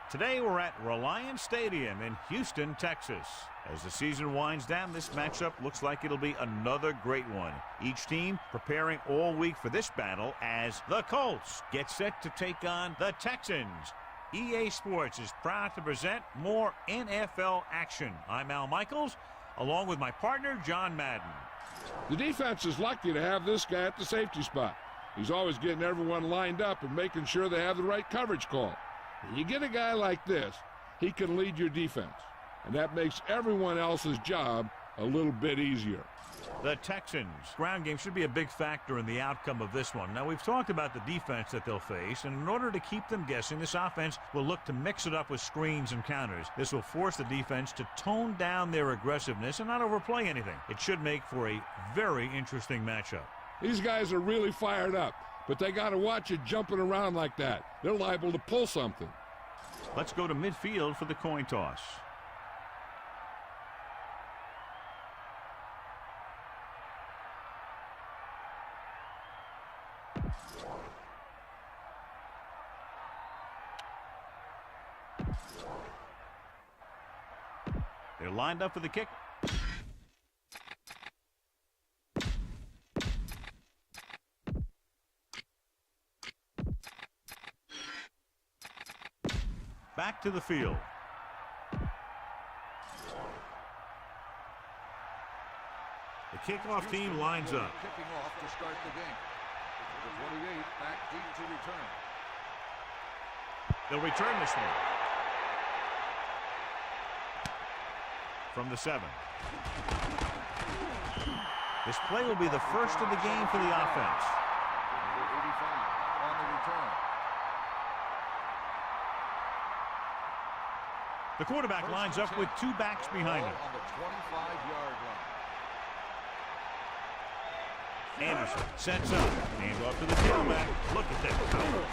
Today we're at Reliance Stadium in Houston, Texas. As the season winds down, this matchup looks like it'll be another great one. Each team preparing all week for this battle as the Colts get set to take on the Texans. EA Sports is proud to present more NFL action. I'm Al Michaels, along with my partner, John Madden. The defense is lucky to have this guy at the safety spot. He's always getting everyone lined up and making sure they have the right coverage call. You get a guy like this, he can lead your defense, and that makes everyone else's job a little bit easier. The Texans' ground game should be a big factor in the outcome of this one. Now, we've talked about the defense that they'll face, and in order to keep them guessing, this offense will look to mix it up with screens and counters. This will force the defense to tone down their aggressiveness and not overplay anything. It should make for a very interesting matchup. These guys are really fired up, but they got to watch it jumping around like that. They're liable to pull something. Let's go to midfield for the coin toss. They're lined up for the kick. Back to the field. The kickoff team lines up. Kicking off to start the game. The 28 back deep to return. They'll return this one. From the 7. This play will be the first of the game for the offense. Number 85 on the return. The quarterback lines up with two backs behind him. On the 25-yard line. Anderson sets up. Hand off to the tailback. Look at that power.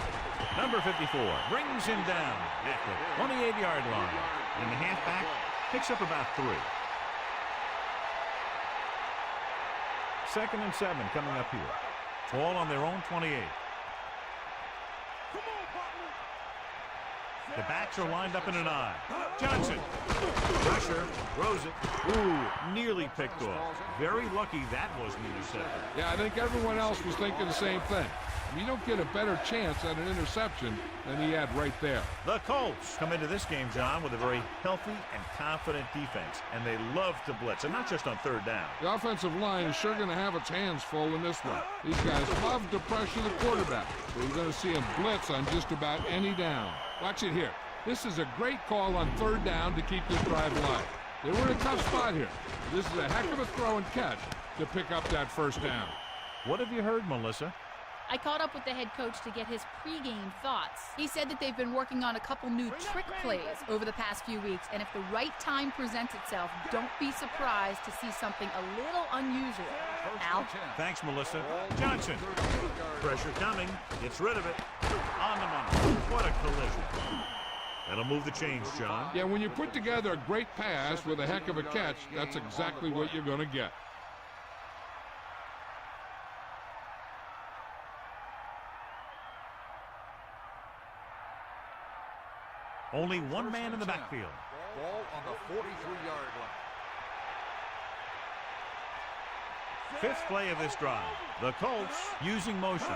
Number 54 brings him down at the 28-yard line. And the halfback picks up about 3. 2nd and 7 coming up here. Ball on their own 28. The backs are lined up in an I. Johnson. Pressure. Throws it. Ooh, nearly picked off. Very lucky that wasn't intercepted. Yeah, I think everyone else was thinking the same thing. You don't get a better chance at an interception than he had right there. The Colts come into this game, John, with a very healthy and confident defense, and they love to blitz, and not just on 3rd down. The offensive line is sure going to have its hands full in this one. These guys love to pressure the quarterback, so you're going to see him blitz on just about any down. Watch it here. This is a great call on 3rd down to keep this drive alive. They were in a tough spot here. This is a heck of a throw and catch to pick up that 1st down. What have you heard, Melissa? I caught up with the head coach to get his pregame thoughts. He said that they've been working on a couple new trick plays over the past few weeks, and if the right time presents itself, don't be surprised to see something a little unusual. Al? Thanks, Melissa. Johnson. Pressure coming. Gets rid of it. On the money. What a collision. That'll move the chains, John. Yeah, when you put together a great pass with a heck of a catch, that's exactly what you're going to get. Only one man in the backfield. Ball on the 43-yard line. 5th play of this drive. The Colts using motion.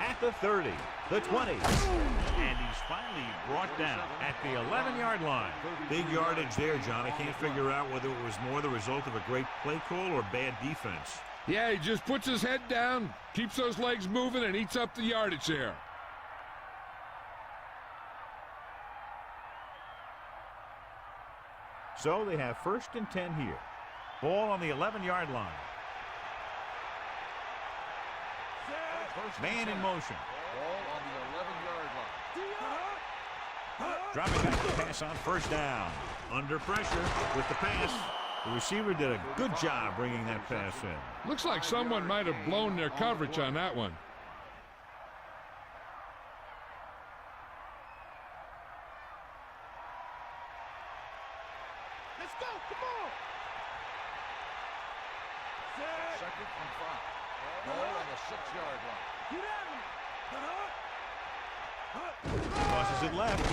At the 30, the 20, and he's finally brought down at the 11-yard line. Big yardage there, John. I can't figure out whether it was more the result of a great play call or bad defense. Yeah, he just puts his head down, keeps those legs moving, and eats up the yardage there. So they have 1st and 10 here. Ball on the 11-yard line. Man in motion. Ball on the 11-yard line. Dropping back to pass on 1st down. Under pressure with the pass. The receiver did a good job bringing that pass in. Looks like someone might have blown their coverage on that one. Let's go, come on. 2nd and 5. Ball on the 6-yard line. Tosses it left.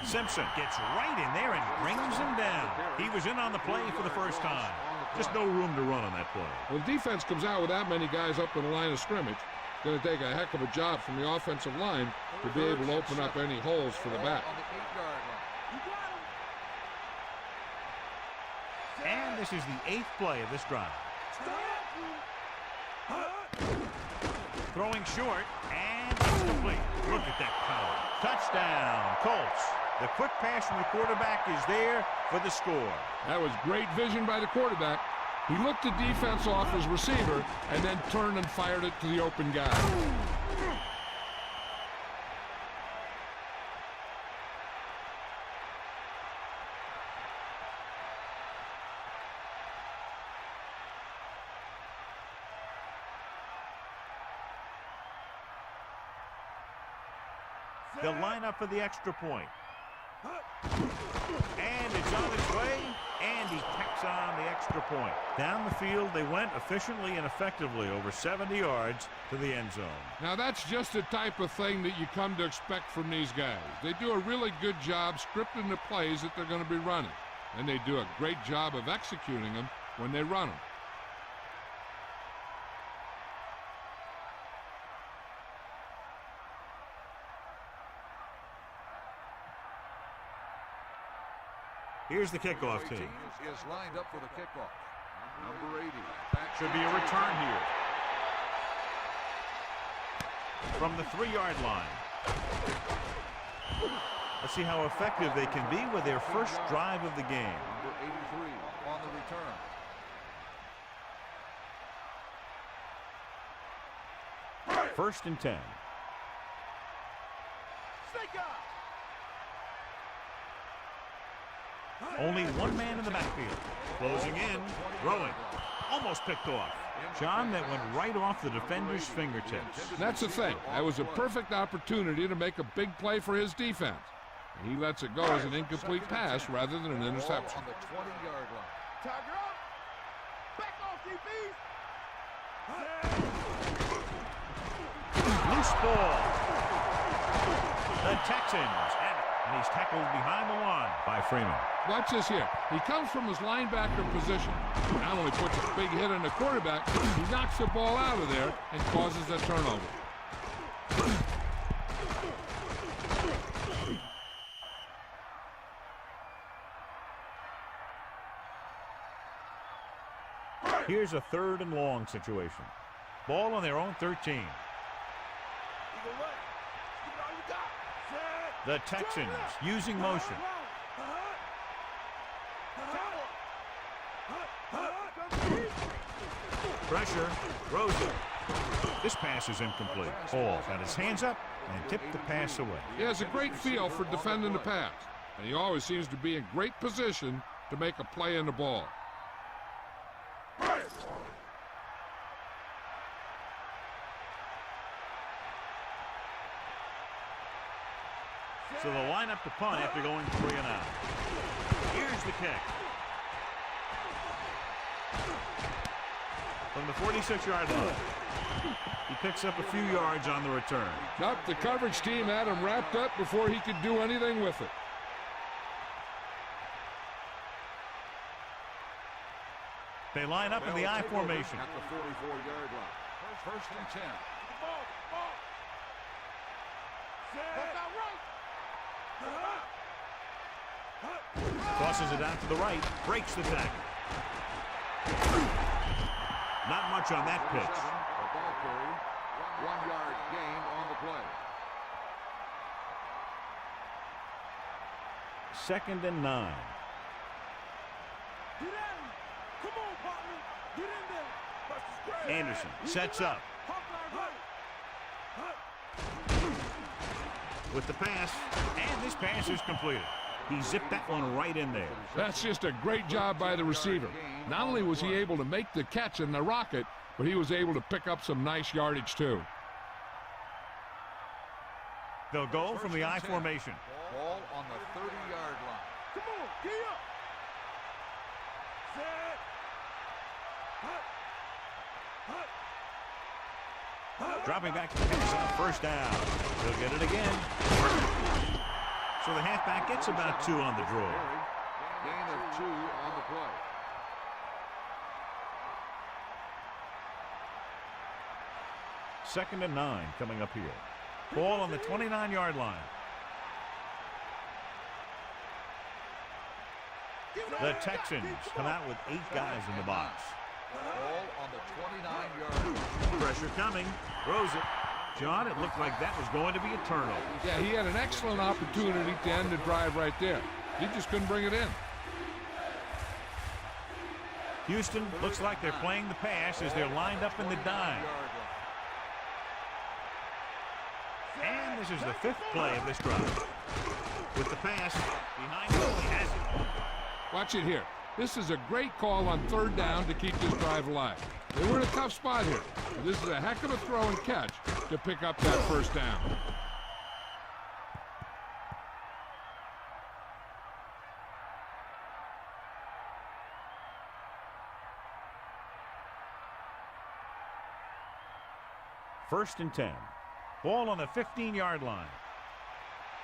Simpson gets right in there and brings him down. He was in on the play for the first time. Just no room to run on that play. When defense comes out with that many guys up in the line of scrimmage, it's going to take a heck of a job from the offensive line to be able to open up any holes for the back. On the 8-yard line. And this is the 8th play of this drive. Throwing short, and it's complete. Look at that power. Touchdown, Colts. The quick pass from the quarterback is there for the score. That was great vision by the quarterback. He looked the defense off his receiver and then turned and fired it to the open guy. They'll line up for the extra point. And it's on its way, and he tacks on the extra point. Down the field they went efficiently and effectively over 70 yards to the end zone. Now that's just the type of thing that you come to expect from these guys. They do a really good job scripting the plays that they're going to be running. And they do a great job of executing them when they run them. Here's the kickoff team. Is lined up for the kickoff. Number 80. Should be a return here. From the 3-yard line. Let's see how effective they can be with their first drive of the game. Number 83 on the return. 1st and 10. Only one man in the backfield. Closing in, throwing. Almost picked off. John, that went right off the defender's fingertips. That's the thing. That was a perfect opportunity to make a big play for his defense. And he lets it go as an incomplete pass rather than an interception. On the 20-yard line. Tiger up. Back off, DBs. Loose ball. The Texans have it. And he's tackled behind the line by Freeman. Watch this here. He comes from his linebacker position. Not only puts a big hit on the quarterback, he knocks the ball out of there and causes a turnover. Here's a 3rd and long situation. Ball on their own 13. The Texans using motion. Pressure, throws it. This pass is incomplete. Hall got his hands up and tipped the pass away. He has a great feel for defending the pass, and he always seems to be in great position to make a play in the ball. So they'll line up to punt after going 3 and out. Here's the kick. From the 46-yard line. He picks up a few yards on the return. Nope, the coverage team had him wrapped up before he could do anything with it. They line up in the I formation. At the 44-yard line. 1st and 10. Tosses it out to the right. Breaks the tackle. Not much on that pitch. The ball carry. 1-yard gain on the play. 2nd and 9. Anderson sets up. With the pass, and this pass is completed. He zipped that one right in there. That's just a great job by the receiver. Not only was he able to make the catch in the rocket, but he was able to pick up some nice yardage too. They'll go from the I formation. Ball on the 30-yard line. Come on, get up. Set. Hut. Hut. Dropping back to pass on first down. He'll get it again. So the halfback gets about 2 on the draw. Gain of 2 on the play. Second and 9 coming up here. Ball on the 29-yard line. The Texans come out with 8 guys in the box. Ball on the 29-yard line. Pressure coming. Throws it. John, it looked like that was going to be a turnover. Yeah, he had an excellent opportunity to end the drive right there. He just couldn't bring it in. Houston looks like they're playing the pass as they're lined up in the dime. And this is the 5th play of this drive. With the pass, behind him, he has it. Watch it here. This is a great call on 3rd down to keep this drive alive. They were in a tough spot here. But this is a heck of a throw and catch to pick up that 1st down. First and 10. Ball on the 15-yard line.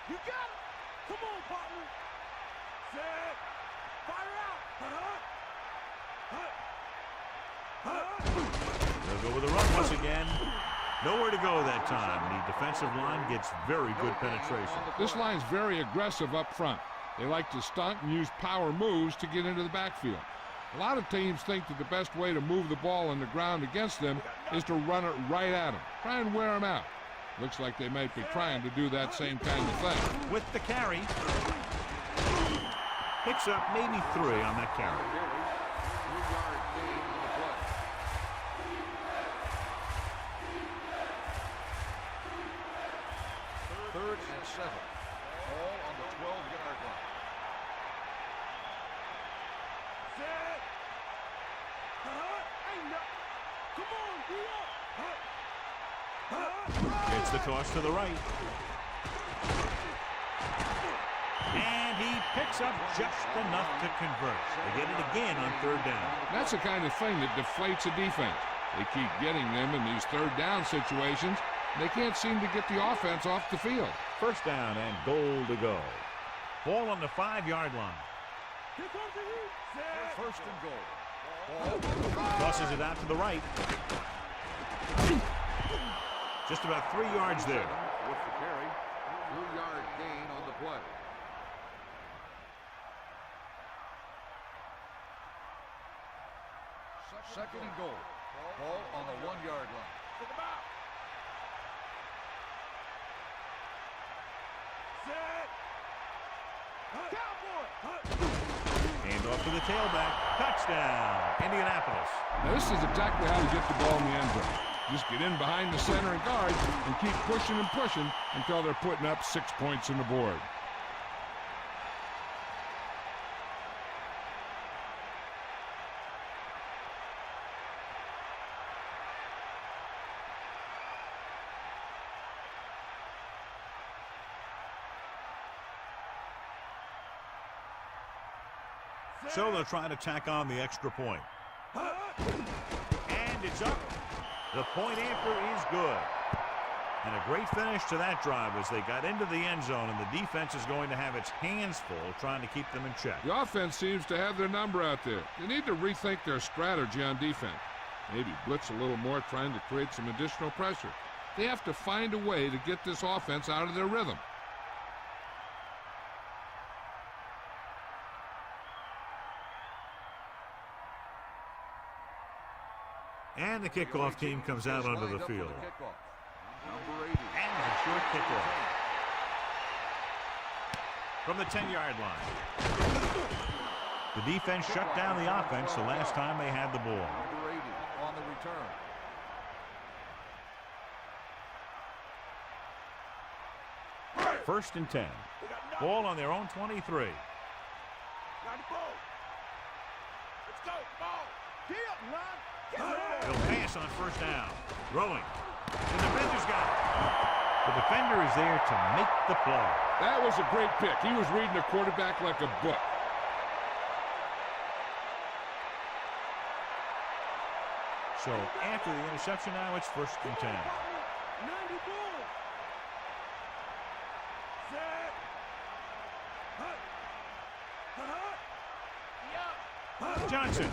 You got it. Come on, partner. Set. Fire out. They'll go with the run once again. Nowhere to go that time. The defensive line gets very good penetration. This line's very aggressive up front. They like to stunt and use power moves to get into the backfield. A lot of teams think that the best way to move the ball on the ground against them is to run it right at them. Try and wear them out. Looks like they might be trying to do that same kind of thing. With the carry. Picks up maybe 3 on that carry. 3-yard gain on the play. Third and 7. All on the 12-yard line. Set. Ain't no. Come on, be up. Gets the toss to the right. And he picks up just enough to convert. They get it again on 3rd down. That's the kind of thing that deflates a defense. They keep getting them in these 3rd down situations. They can't seem to get the offense off the field. First down and goal to go. Ball on the 5-yard line. Here comes the heat. Set. First and goal. Ball. Tosses it out to the right. Just about 3 yards there. With the carry. 3-yard gain on the play. Second and goal. Ball on the 1-yard line. Take him out. Set. Cowboy. Hand off to the tailback. Touchdown, Indianapolis. Now this is exactly how you get the ball in the end zone. Just get in behind the center and guard and keep pushing and pushing until they're putting up 6 points on the board. So they'll try to tack on the extra point. And it's up. The point after is good. And a great finish to that drive as they got into the end zone, and the defense is going to have its hands full trying to keep them in check. The offense seems to have their number out there. They need to rethink their strategy on defense. Maybe blitz a little more, trying to create some additional pressure. They have to find a way to get this offense out of their rhythm. And the kickoff team comes out onto the field. Number 80. And a short kickoff. From the 10-yard line. The defense shut down the offense the last time they had the ball. Number 80 on the return. First and 10. Ball on their own 23. Got the ball. Let's go. Ball. Get up, line. He'll pass on first down. Throwing. The defender's got it. The defender is there to make the play. That was a great pick. He was reading the quarterback like a book. So after the interception now, it's 1st and 10. 90 ball. Set. Hut. Johnson.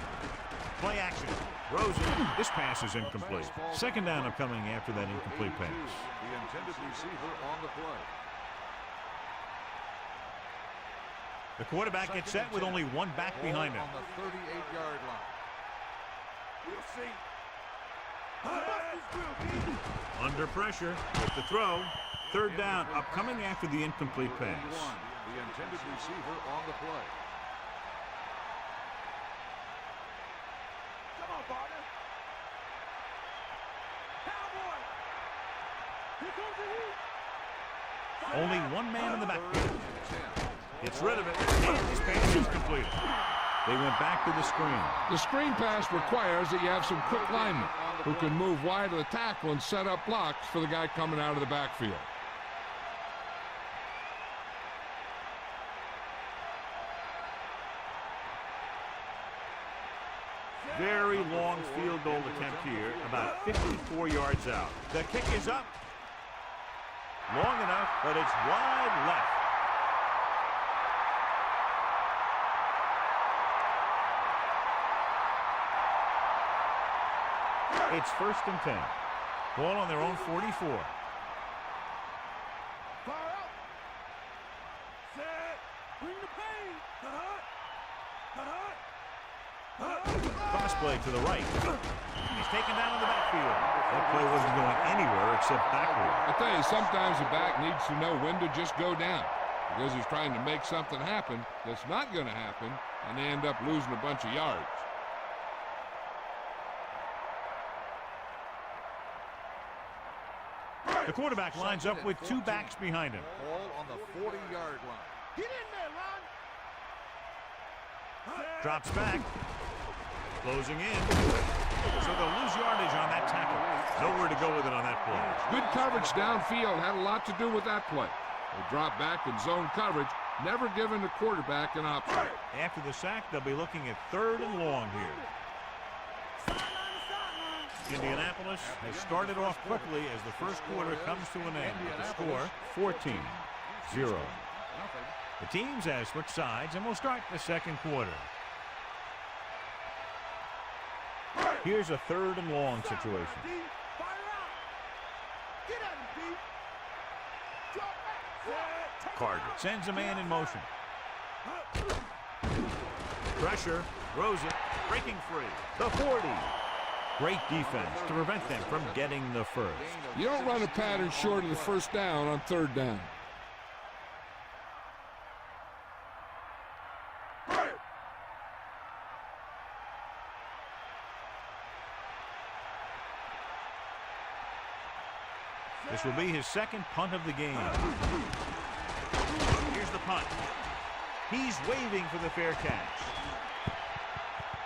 Play action. Rosen. This pass is incomplete. 2nd down upcoming after that incomplete pass. The intended receiver on the play. The quarterback gets set with only one back behind him. On the 38-yard line. We'll see. Under pressure with the throw. 3rd down upcoming after the incomplete pass. The intended receiver on the play. Come on, partner. Cowboy. Here comes the heat. Only one man in the backfield. Gets rid of it. And this pass is completed. They went back to the screen. The screen pass requires that you have some quick linemen who can move wide of the tackle and set up blocks for the guy coming out of the backfield. Very long field goal attempt here, about 54 yards out. The kick is up. Long enough, but it's wide left. It's 1st and 10. Ball on their own 44. Fire out. Set. Bring the pain. Cross play to the right. He's taken down in the backfield. That play wasn't going anywhere except backward. I tell you, sometimes the back needs to know when to just go down because he's trying to make something happen that's not going to happen, and they end up losing a bunch of yards. The quarterback lines up with 2 backs behind him. Ball on the 40-yard line. Get in there, Ron. Drops back. Closing in. So they'll lose yardage on that tackle. Nowhere to go with it on that play. Good coverage downfield had a lot to do with that play. They drop back in zone coverage, never giving the quarterback an option. After the sack, they'll be looking at 3rd and long here. Indianapolis has started off quickly as the first quarter comes to an end with the score 14-0. The teams have switched sides and will start the 2nd quarter. Here's a 3rd and long situation. Carter sends a man in motion. Pressure, throws it, breaking free. The 40. Great defense to prevent them from getting the first. You don't run a pattern short of the 1st down on 3rd down. This will be his 2nd punt of the game. Here's the punt. He's waving for the fair catch.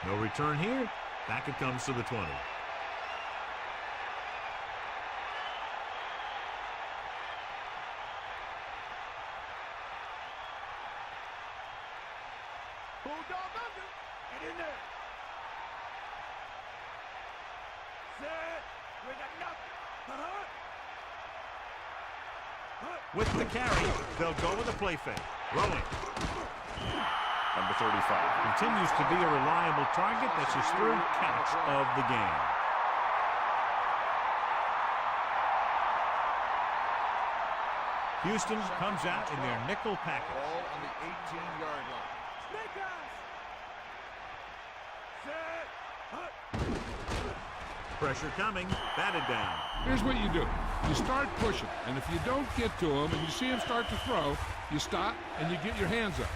No return here. Back it comes to the 20. Bulldog under. Get in there. Set. We got nothing. With the carry, they'll go with a play fake. Rolling. Number 35 continues to be a reliable target. That's his 3rd catch of the game. Houston comes out in their nickel package. Ball on the 18-yard line. Snake eyes. Set. Pressure coming. Batted down. Here's what you do. You start pushing, and if you don't get to him and you see him start to throw, you stop and you get your hands up.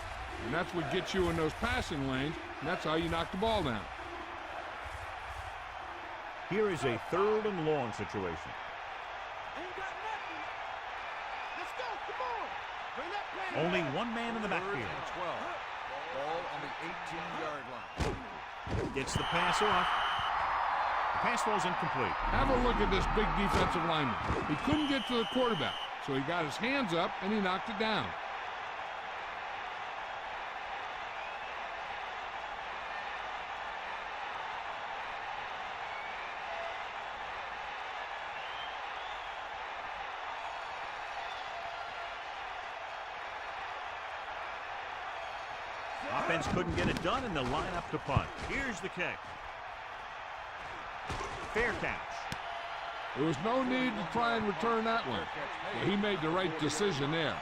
And that's what gets you in those passing lanes, and that's how you knock the ball down. Here is a 3rd and long situation. Ain't got nothing. Let's go. Come on. Bring that play. Only one man in the 3rd backfield. and 12. Ball on the 18-yard line. Gets the pass off. The pass falls incomplete. Have a look at this big defensive lineman. He couldn't get to the quarterback, so he got his hands up and he knocked it down. Offense couldn't get it done, and they'll line up to punt. Here's the kick. Fair catch. There was no need to try and return that one. Well, he made the right decision there.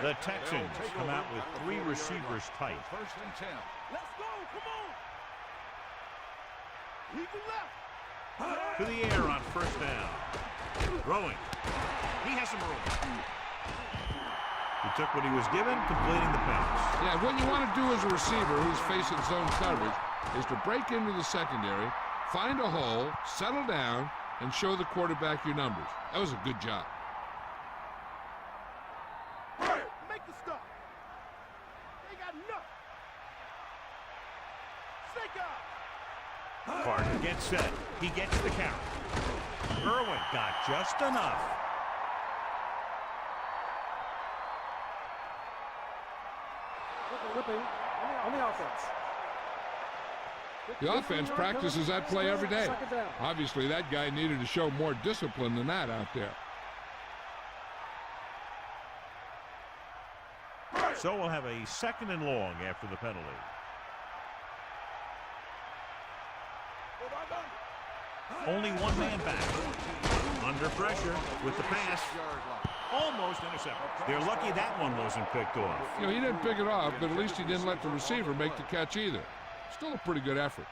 The Texans come out with 3 receivers tight. First and 10. Let's go. Come on. Lead the left. To the air on first down. Throwing. He has some room. He took what he was given, completing the pass. Yeah, what you want to do as a receiver who's facing zone coverage is to break into the secondary, find a hole, settle down, and show the quarterback your numbers. That was a good job. Make the stop. They got enough. Snake out. Carter gets set. He gets the count. Irwin got just enough. Whipping on the offense. The offense practices that play every day. Obviously, that guy needed to show more discipline than that out there. So we'll have a 2nd and long after the penalty. Only one man back. Under pressure with the pass. Almost intercepted. They're lucky that one wasn't picked off. You know, he didn't pick it off, but at least he didn't let the receiver make the catch either. Still a pretty good effort.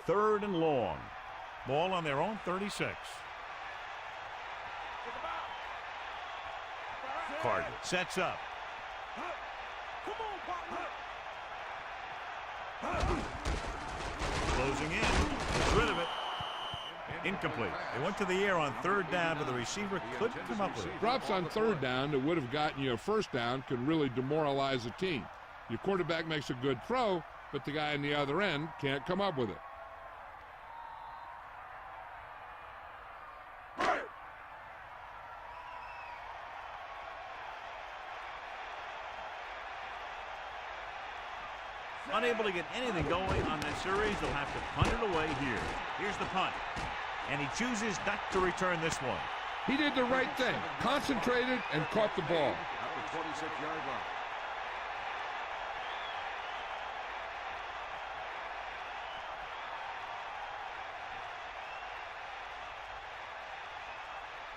Third and long. Ball on their own 36. Carter sets up. Come on, partner. Closing in. Gets rid of it. Incomplete. They went to the air on 3rd down, but the receiver couldn't come up with it. Drops on 3rd down that would have gotten you a 1st down could really demoralize a team. Your quarterback makes a good throw, but the guy on the other end can't come up with it. Unable to get anything going on that series, they'll have to punt it away here. Here's the punt. And he chooses not to return this one. He did the right thing. Concentrated and caught the ball. At the 26-yard line.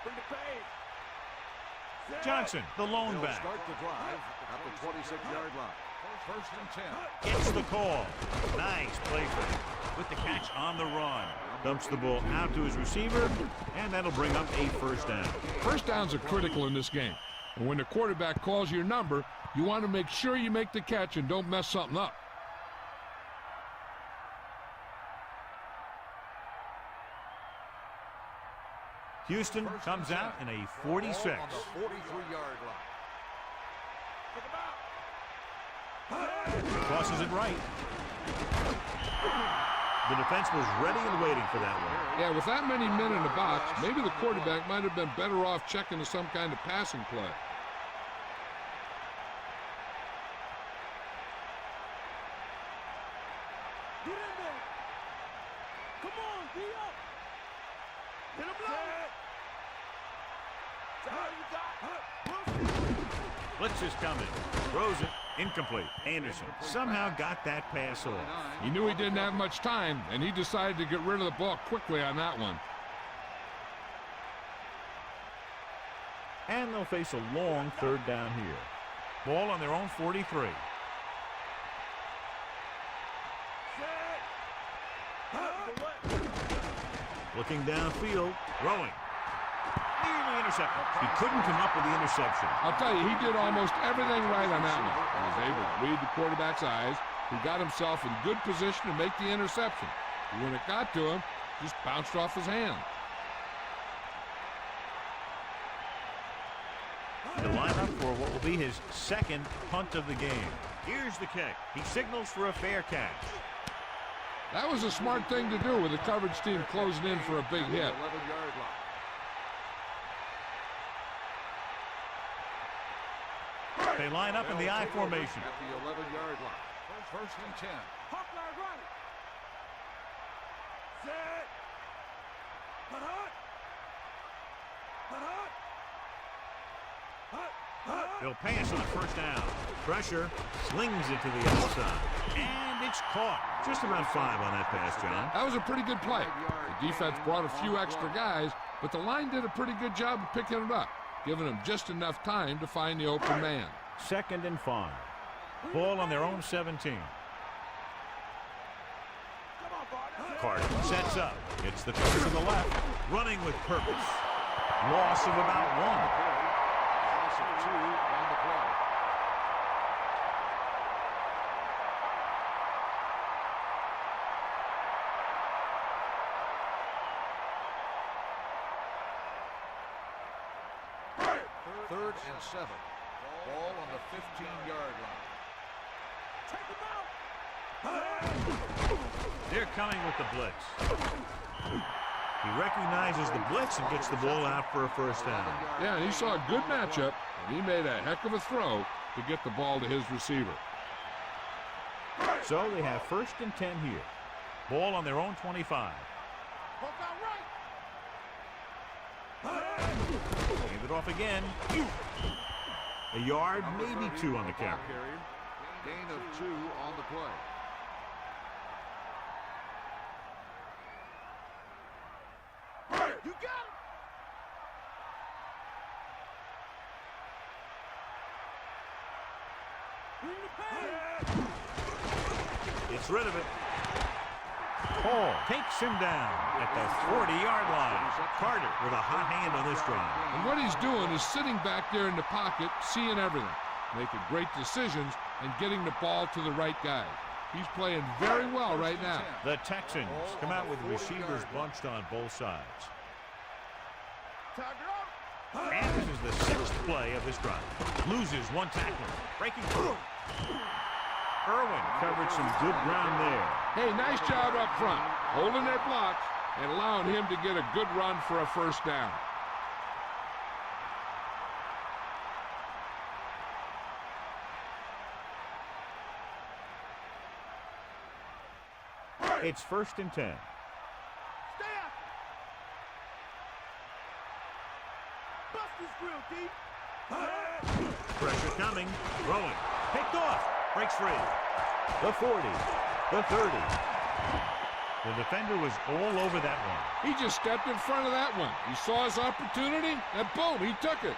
Bring the pace. Johnson, the lone They'll back. start the drive at the 26-yard line. First and 10. Gets the call. Nice play fake. With the catch on the run. Dumps the ball out to his receiver, and that'll bring up a 1st down. 1st downs are critical in this game. And when the quarterback calls your number, you want to make sure you make the catch and don't mess something up. Houston comes out in a 46. On the 43-yard line. Crosses it right. The defense was ready and waiting for that one. Yeah, with that many men in the box, maybe the quarterback might have been better off checking to some kind of passing play. Get in there. Come on, D up. Hit him low. Blitz is coming. Throws it. Incomplete. Anderson somehow got that pass off. He knew he didn't have much time, and he decided to get rid of the ball quickly on that one. And they'll face a long 3rd down here. Ball on their own 43. Looking downfield. Throwing. Nearly intercepted. He couldn't come up with the interception. I'll tell you, he did almost everything right on that one. He was able to read the quarterback's eyes. He got himself in good position to make the interception. And when it got to him, just bounced off his hand. To line up for what will be his 2nd punt of the game. Here's the kick. He signals for a fair catch. That was a smart thing to do with the coverage team closing in for a big hit. 11-yard line. They line up in the I formation. At the 11-yard line. First and 10. Hawkline right. Set. Hut, hut. Hut, hut. Hut, hut. They'll pass on the first down. Pressure, slings it to the outside. And it's caught. Just about 5 on that pass, John. That was a pretty good play. The defense brought a few extra guys, but the line did a pretty good job of picking it up, giving them just enough time to find the open man. 2nd and 5. Ball on their own 17. Carter sets up. It's the coach to the left. Running with purpose. Loss of about 1. Loss of 2 on the play. Third and 7. Ball on the 15-yard line. Take him out. They're coming with the blitz. He recognizes the blitz and gets the ball out for a first down. Yeah, he saw a good matchup, and he made a heck of a throw to get the ball to his receiver. So they have 1st and 10 here. Ball on their own 25. Poke out right. Hand it off again. A yard, maybe 2 on the carry. Gain of 2 on the play. You got him. Bring the pain. Gets rid of it. Paul takes him down at the 40-yard line. Carter with a hot hand on this drive. And what he's doing is sitting back there in the pocket, seeing everything, making great decisions, and getting the ball to the right guy. He's playing very well right now. The Texans come out with receivers bunched on both sides. And this is the 6th play of this drive. Loses 1 tackler. Breaking through. Irwin covered some good ground there. Hey, nice job up front, holding their blocks and allowing him to get a good run for a first down. It's 1st and 10. Stay after. Bust this grill, D. Pressure coming. Throwing. Picked off. Breaks free. The 40. The 30. The defender was all over that one. He just stepped in front of that one. He saw his opportunity, and boom, he took it.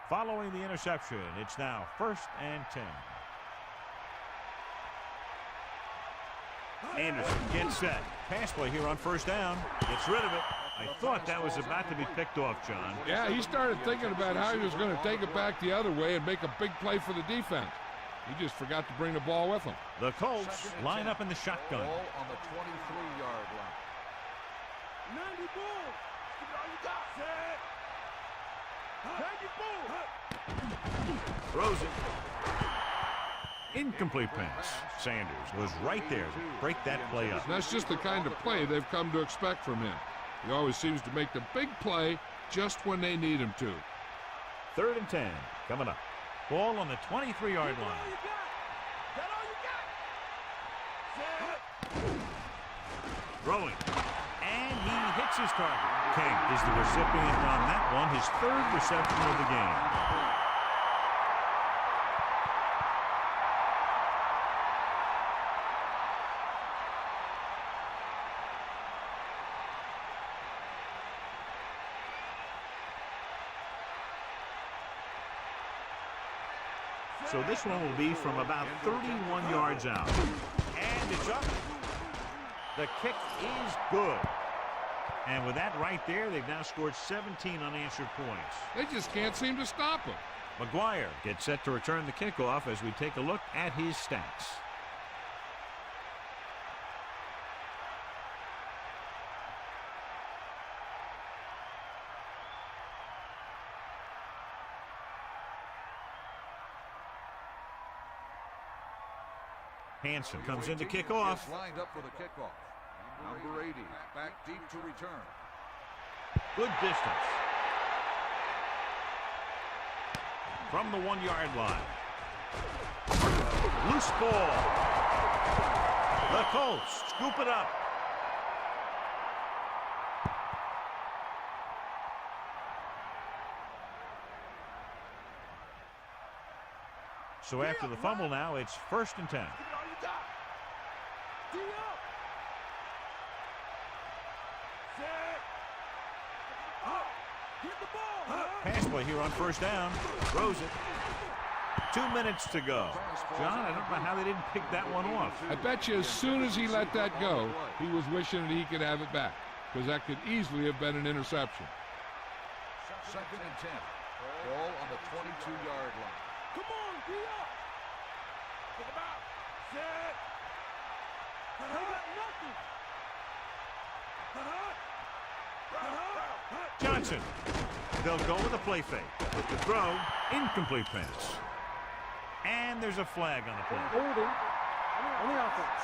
Following the interception, it's now 1st and 10. Anderson gets set. Pass play here on 1st down. Gets rid of it. I thought that was about to be picked off, John. Yeah, he started thinking about how he was going to take it back the other way and make a big play for the defense. He just forgot to bring the ball with him. The Colts line up in the shotgun. Ball on the 23-yard line. 90 balls. Give it all you got. Set. 90 balls. Throws it. Incomplete pass. Sanders was right there to break that play up. That's just the kind of play they've come to expect from him. He always seems to make the big play just when they need him to. 3rd and 10 coming up. Ball on the 23-yard line. That all you got? Set. Throwing. And he hits his target. King is the recipient on that one, his 3rd reception of the game. So this one will be from about 31 yards out. And it's up. The kick is good. And with that right there, they've now scored 17 unanswered points. They just can't seem to stop him. McGuire gets set to return the kickoff as we take a look at his stats. Hansen comes in to kick off. Lined up for the kickoff. Number 80, back deep to return. Good distance. From the 1-yard line. Loose ball. The Colts scoop it up. So after the fumble now, it's 1st and 10. Pass play here on 1st down. Throws it. 2 minutes to go. John, I don't know how they didn't pick that one off. I bet you as soon as he let that go, he was wishing that he could have it back, because that could easily have been an interception. 2nd and 10. Ball on the 22-yard line. Come on, be up. Think about. Set. They got nothing. Johnson. They'll go with a play fake. With the throw, incomplete pass. And there's a flag on the play. Holding on the offense.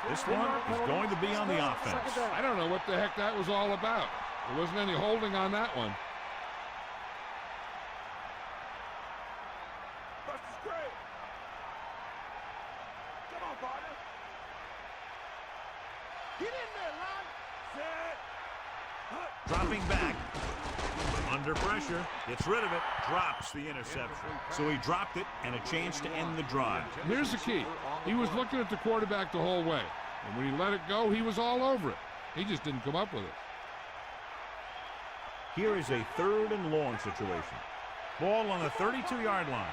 This one is going to be on the offense. I don't know what the heck that was all about. There wasn't any holding on that one. Come on, partner. Get in there, line. Set. Dropping back. Under pressure. Gets rid of it. Drops the interception. So he dropped it and a chance to end the drive. Here's the key. He was looking at the quarterback the whole way. And when he let it go, he was all over it. He just didn't come up with it. Here is a 3rd and long situation. Ball on the 32-yard line.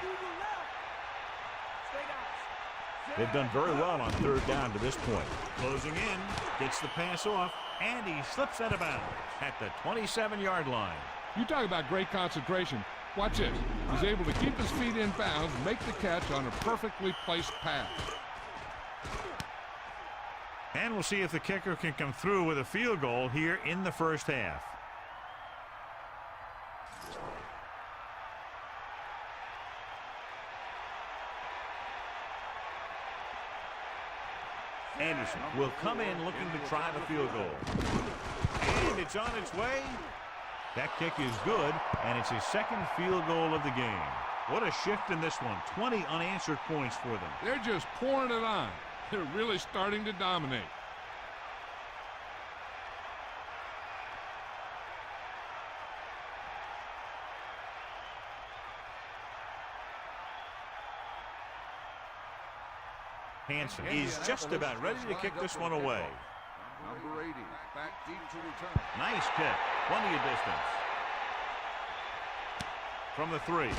They've done very well on 3rd down to this point. Closing in. Gets the pass off. And he slips out of bounds at the 27-yard line. You talk about great concentration. Watch this. He's able to keep his feet in bounds, make the catch on a perfectly placed pass. And we'll see if the kicker can come through with a field goal here in the 1st half. Anderson will come in looking to try the field goal. And it's on its way. That kick is good, and it's his 2nd field goal of the game. What a shift in this one. 20 unanswered points for them. They're just pouring it on. They're really starting to dominate. Hansen is just about ready to kick this one away. Number 80, back deep to return. Nice kick. Plenty of distance. From the 3.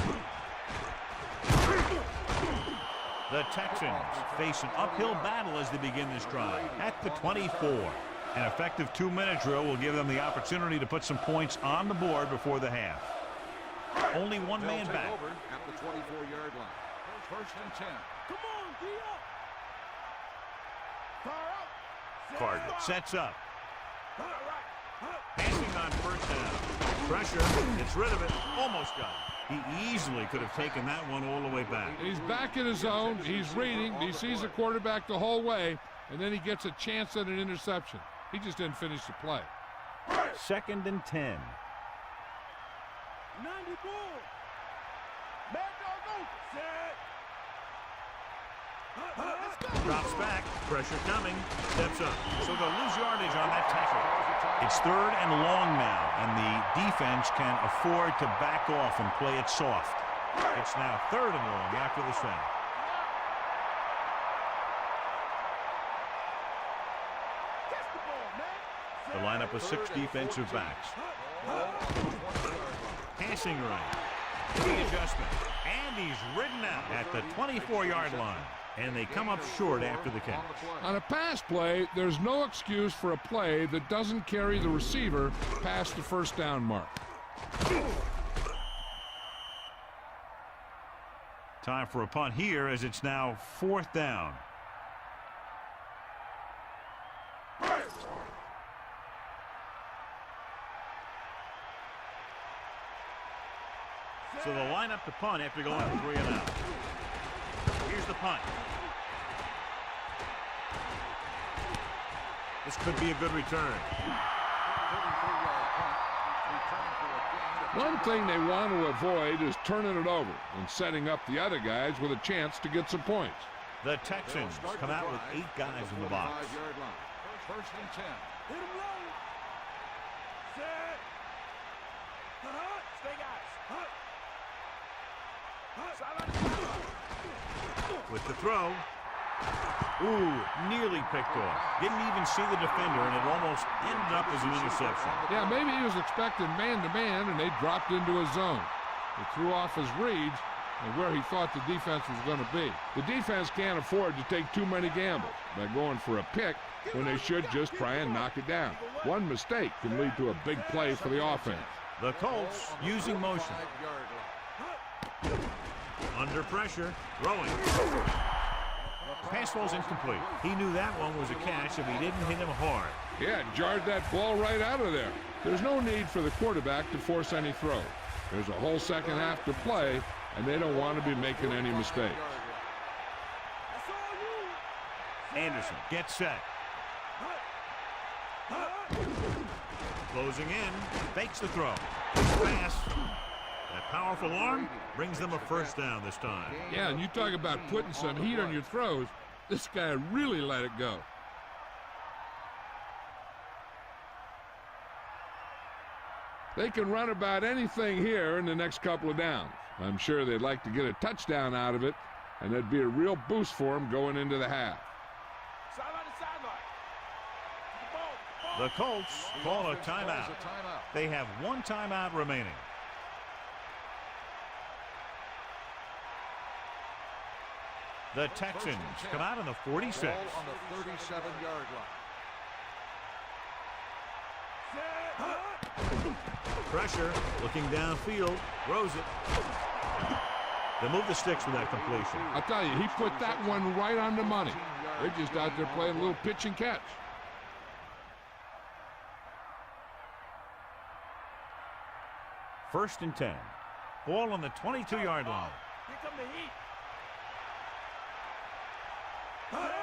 The Texans face an uphill battle as they begin this drive at the 24. An effective 2-minute drill will give them the opportunity to put some points on the board before the half. Only one man back. Over at the 24-yard line. 1st and 10. Come on, be up. Carter sets up. Passing on 1st down. Pressure. Gets rid of it. Almost got it. He easily could have taken that one all the way back. He's back in his zone. He's reading. He sees the quarterback the whole way, and then he gets a chance at an interception. He just didn't finish the play. 2nd and 10. 90 ball. Man dog open. Set. Drops back. Pressure coming. Steps up. So they'll lose yardage on that tackle. It's 3rd and long now, and the defense can afford to back off and play it soft. It's now 3rd and long after the snap. The lineup with 6 defensive backs. Passing right. The adjustment. And he's ridden out at the 24-yard line. And they come up short after the catch. On a pass play, there's no excuse for a play that doesn't carry the receiver past the 1st down mark. Time for a punt here as it's now 4th down. So they'll line up to punt after going 3 and out. Here's the punt. This could be a good return. 33-yard punt. Return for a gain of One thing they want to avoid is turning it over and setting up the other guys with a chance to get some points. The Texans come out with 8 guys in the box. 45-yard line. First and 10. Hit him low. Set. Stay, guys. Sideline to sideline. With the throw. Ooh, nearly picked off. Didn't even see the defender, and it almost ended up as an interception. Yeah, maybe he was expecting man-to-man, and they dropped into a zone. He threw off his reads and where he thought the defense was going to be. The defense can't afford to take too many gambles by going for a pick when they should just try and knock it down. One mistake can lead to a big play for the offense. The Colts using motion. 5-yard line. Under pressure, throwing. Pass ball's incomplete. He knew that one was a catch if he didn't hit him hard. Yeah, jarred that ball right out of there. There's no need for the quarterback to force any throw. There's a whole second half to play, and they don't want to be making any mistakes. That's all you. Anderson gets set. Closing in, fakes the throw. Pass. That powerful arm brings them a first down this time. Yeah, and you talk about putting some heat on your throws. This guy really let it go. They can run about anything here in the next couple of downs. I'm sure they'd like to get a touchdown out of it, and that'd be a real boost for them going into the half. Sideline to sideline. The Colts call a timeout. They have 1 timeout remaining. The Texans come out on the 46. Ball on the 37-yard line. Pressure, looking downfield, throws it. They move the sticks with that completion. I'll tell you, he put that one right on the money. They're just out there playing a little pitch and catch. First and 10. Ball on the 22-yard line. Here come the heat.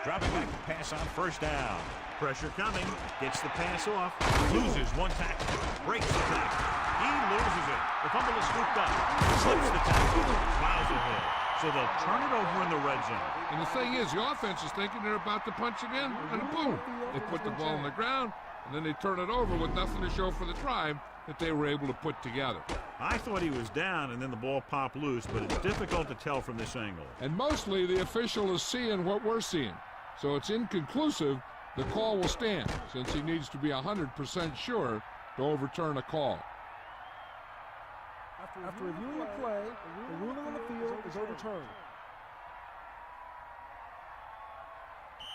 Dropping back to pass on first down. Pressure coming. Gets the pass off. Loses 1 tackle. Breaks the tackle. He loses it. The fumble is scooped up. Slips the tackle. Fouls ahead. So they'll turn it over in the red zone. And the thing is, the offense is thinking they're about to punch it in, and boom, they put the ball on the ground, and then they turn it over with nothing to show for the drive that they were able to put together. I thought he was down, and then the ball popped loose, but it's difficult to tell from this angle. And mostly the official is seeing what we're seeing. So it's inconclusive. The call will stand, since he needs to be 100% sure to overturn a call. After reviewing the play, the ruling on the field is overturned.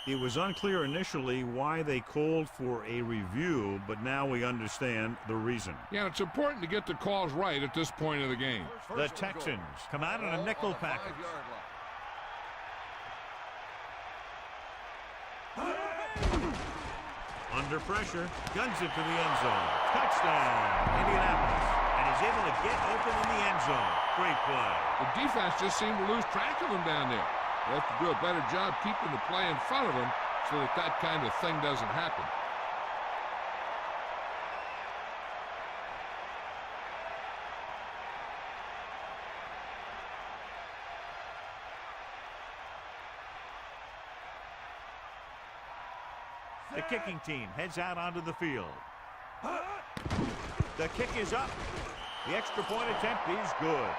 It was unclear initially why they called for a review, but now we understand the reason. Yeah, it's important to get the calls right at this point of the game. The Texans come out in a nickel package. Under pressure, guns it to the end zone. Touchdown, Indianapolis. And he's able to get open in the end zone. Great play. The defense just seemed to lose track of him down there. They have to do a better job keeping the play in front of them so that that kind of thing doesn't happen. The kicking team heads out onto the field. The kick is up. The extra point attempt is good.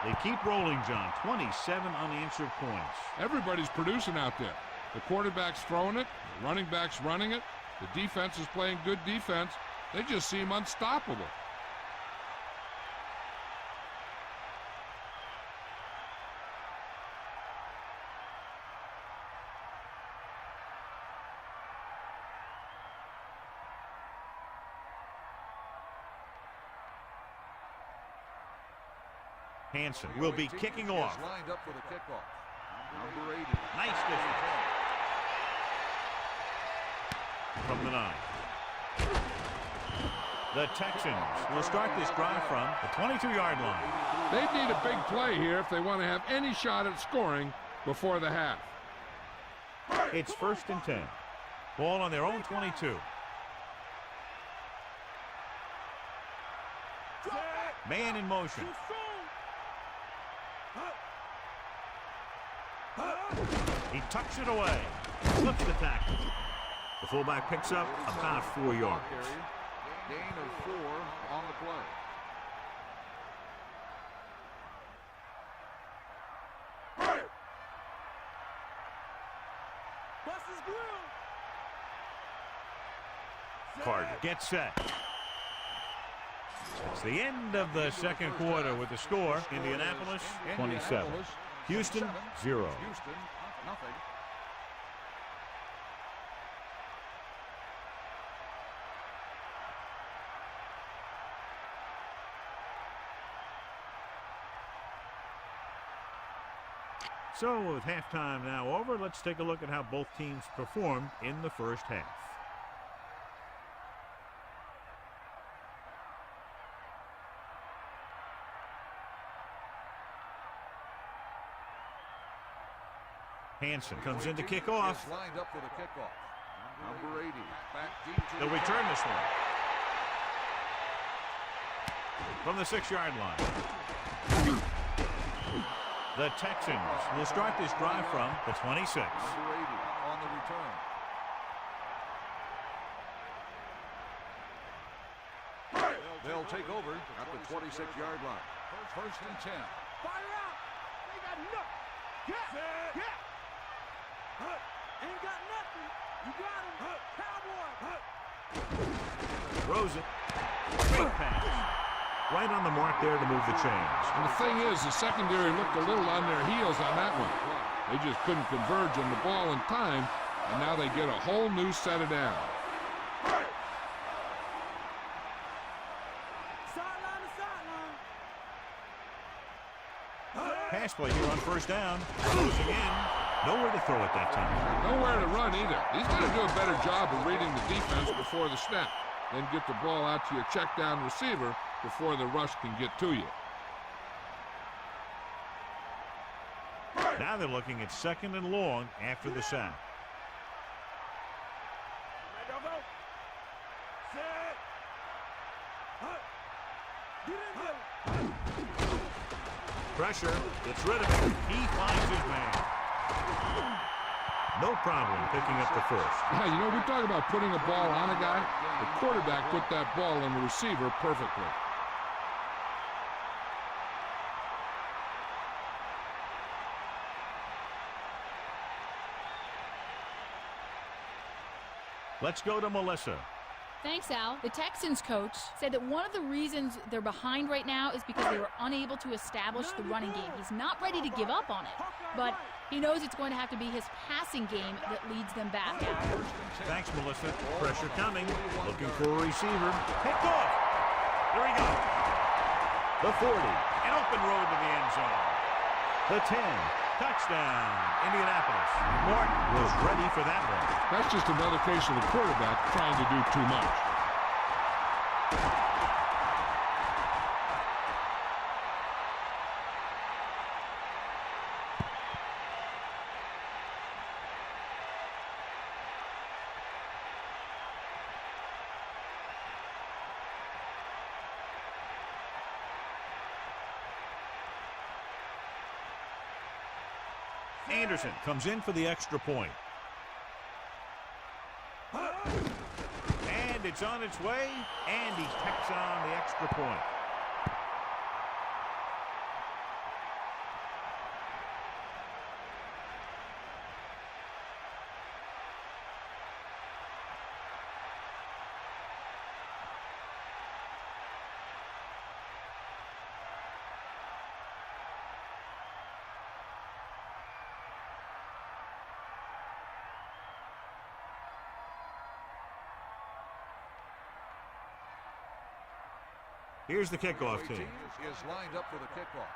They keep rolling, John. 27 unanswered points. Everybody's producing out there. The quarterback's throwing it. The running back's running it. The defense is playing good defense. They just seem unstoppable. Hansen will be kicking off. Lined up for the kickoff. Number 80. Nice distance. From the 9. The Texans will start this drive from the 22-yard line. They need a big play here if they want to have any shot at scoring before the half. It's first and 10. Ball on their own 22. Man in motion. He tucks it away. Flips the tackle. The fullback picks up about 4 yards. Gain of 4 on the play. Carter gets set. It's the end of the second quarter with the score. Indianapolis 27. Houston 0. Houston, nothing. So with halftime now over, let's take a look at how both teams performed in the first half. Hansen comes in to kick off. Lined up for the kickoff. Number 80, back deep to They'll return this one from the 6-yard line. The Texans will start this drive from the 26. Number 80 on the return. They'll take over at the 26-yard line. First and 10. Fire out. They got nothing. Yeah. Ain't got nothing. You got him. Cowboy. Throws it. Great pass. Right on the mark there to move the chains. And the thing is, the secondary looked a little on their heels on that one. They just couldn't converge on the ball in time, and now they get a whole new set of downs. Sideline to sideline. Pass play here on first down. Closing in. Nowhere to throw at that time. Nowhere to run either. He's got to do a better job of reading the defense before the snap. Then get the ball out to your check down receiver before the rush can get to you. Now they're looking at second and long after the sack. Pressure, gets rid of it. He finds his man. No problem picking up the first. Yeah, you know, we talk about putting a ball on a guy. The quarterback put that ball on the receiver perfectly. Let's go to Melissa. Thanks, Al. The Texans coach said that one of the reasons they're behind right now is because they were unable to establish the running game. He's not ready to give up on it, but he knows it's going to have to be his passing game that leads them back. Thanks, Melissa. Pressure coming. Looking for a receiver. Picked off. There he goes. The 40. An open road to the end zone. The 10. Touchdown, Indianapolis. Martin was ready for that one. That's just another case of the quarterback trying to do too much. Anderson comes in for the extra point. And it's on its way, and he tacks on the extra point. Here's the kickoff team. Is lined up for the kickoff.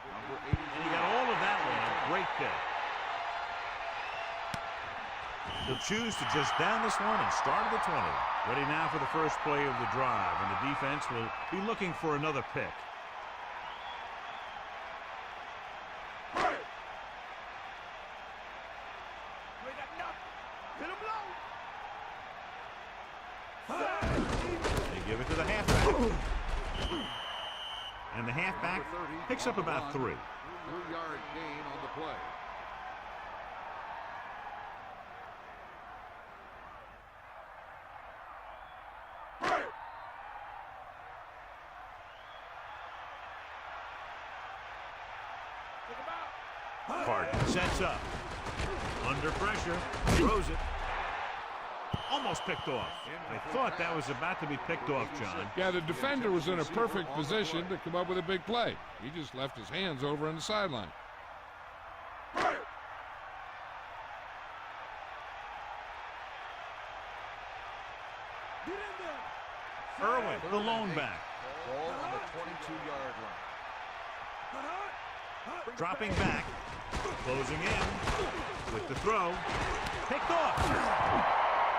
Number 80. And you got all of that one. A great kick. He'll choose to just down this one and start at the 20. Ready now for the first play of the drive, and the defense will be looking for another pick. And the halfback picks up about 3. 3-yard gain on the play. Hart sets up. Under pressure. Throws it. Almost picked off. I thought that was about to be picked off, John. Yeah, the defender was in a perfect position to come up with a big play. He just left his hands over on the sideline. Irwin, the lone back. Ball on the 22-yard line. Dropping back. Closing in. With the throw. Picked off.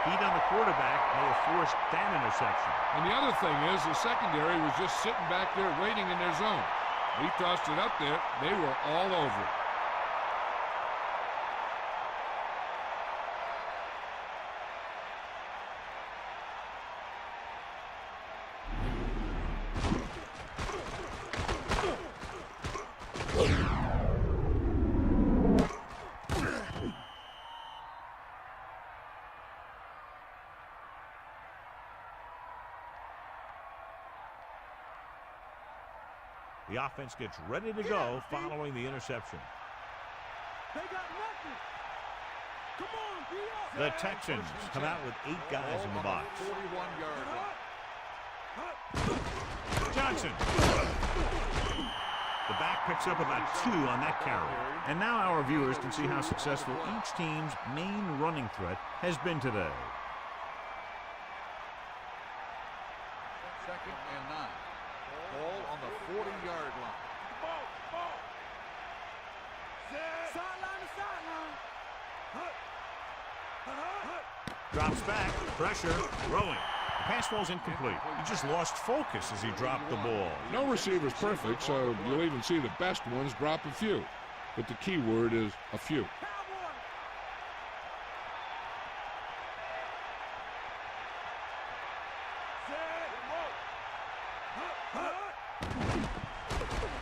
Heat on the quarterback may have forced that interception. And the other thing is the secondary was just sitting back there waiting in their zone. He tossed it up there. They were all over it. The offense gets ready to go following the interception. They got nothing. Come on, be up. The Texans come out with 8 guys in the box. 41-yard line. Johnson. The back picks up about 2 on that carry. And now our viewers can see how successful each team's main running threat has been today. 2nd and 9. Ball on the 40-yard line. Ball. Sideline to sideline. Drops back. Pressure. Throwing. The pass ball's incomplete. He just lost focus as he dropped the ball. No receiver's perfect, so you'll even see the best ones drop a few. But the key word is a few.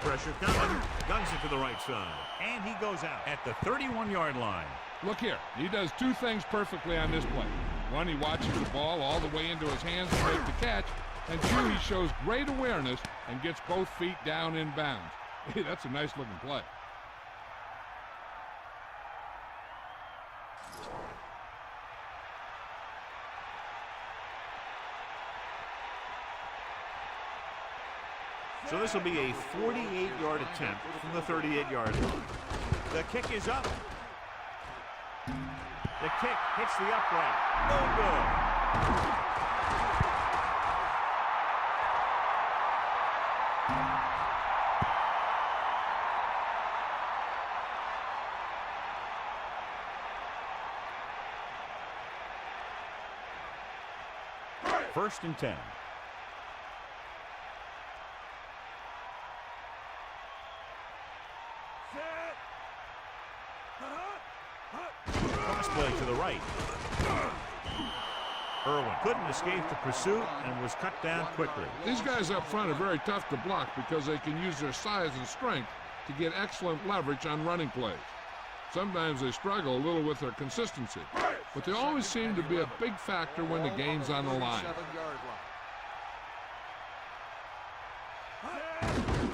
Pressure coming. Guns it to the right side. And he goes out at the 31-yard line. Look here. He does 2 things perfectly on this play. 1, he watches the ball all the way into his hands to make the catch. And 2, he shows great awareness and gets both feet down in bounds. Hey, that's a nice-looking play. So this will be a 48-yard attempt from the 38-yard line. The kick is up. The kick hits the upright. No good. First and 10. Play to the right. Irwin couldn't escape the pursuit and was cut down quickly. These guys up front are very tough to block because they can use their size and strength to get excellent leverage on running plays. Sometimes they struggle a little with their consistency, but they always seem to be a big factor when the game's on the line. 7-yard line.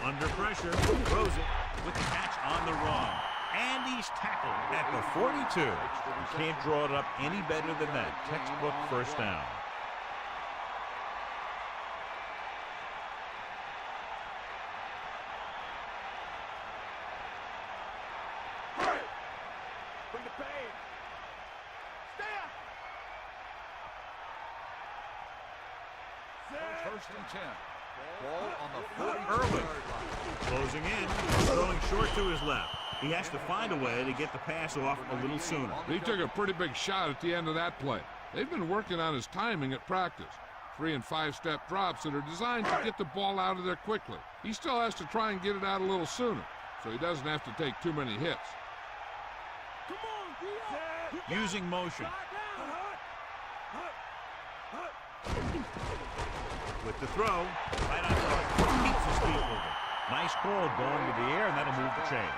Under pressure, throws it with the catch on the run. And he's tackled at the 42. You can't draw it up any better than that. Textbook first down. Bring the pain. Stay up. First and 10. Ball on the 40-yard Irwin line. closing in, throwing short to his left. He has to find a way to get the pass off a little sooner. He took a pretty big shot at the end of that play. They've been working on his timing at practice. 3- and 5-step drops that are designed to get the ball out of there quickly. He still has to try and get it out a little sooner, so he doesn't have to take too many hits. Come on, be up. Using motion. with the throw. Right on target. Keeps his feet moving. Nice call going to the air, and that'll move the chain.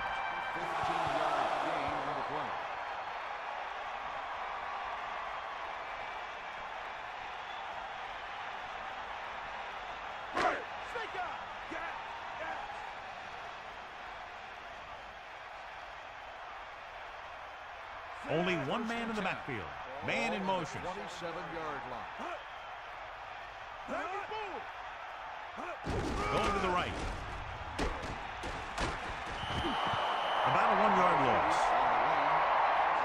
15-yard gain on the play. Snake out. Gas. Only one man in the backfield. Man in motion. 27-yard line. Going to the right. About a 1-yard loss.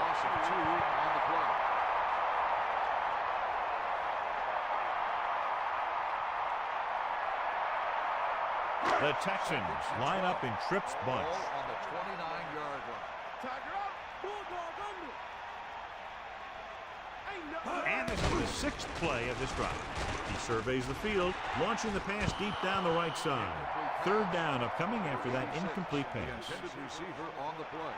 Loss of 2 on the play. The Texans line up in trips bunch. Ball on the 29-yard line. Tiger out. Bulldog under. Ain't nothing. And this is the 6th play of this drive. He surveys the field, launching the pass deep down the right side. 3rd down upcoming after that incomplete The pass. intended receiver on the play.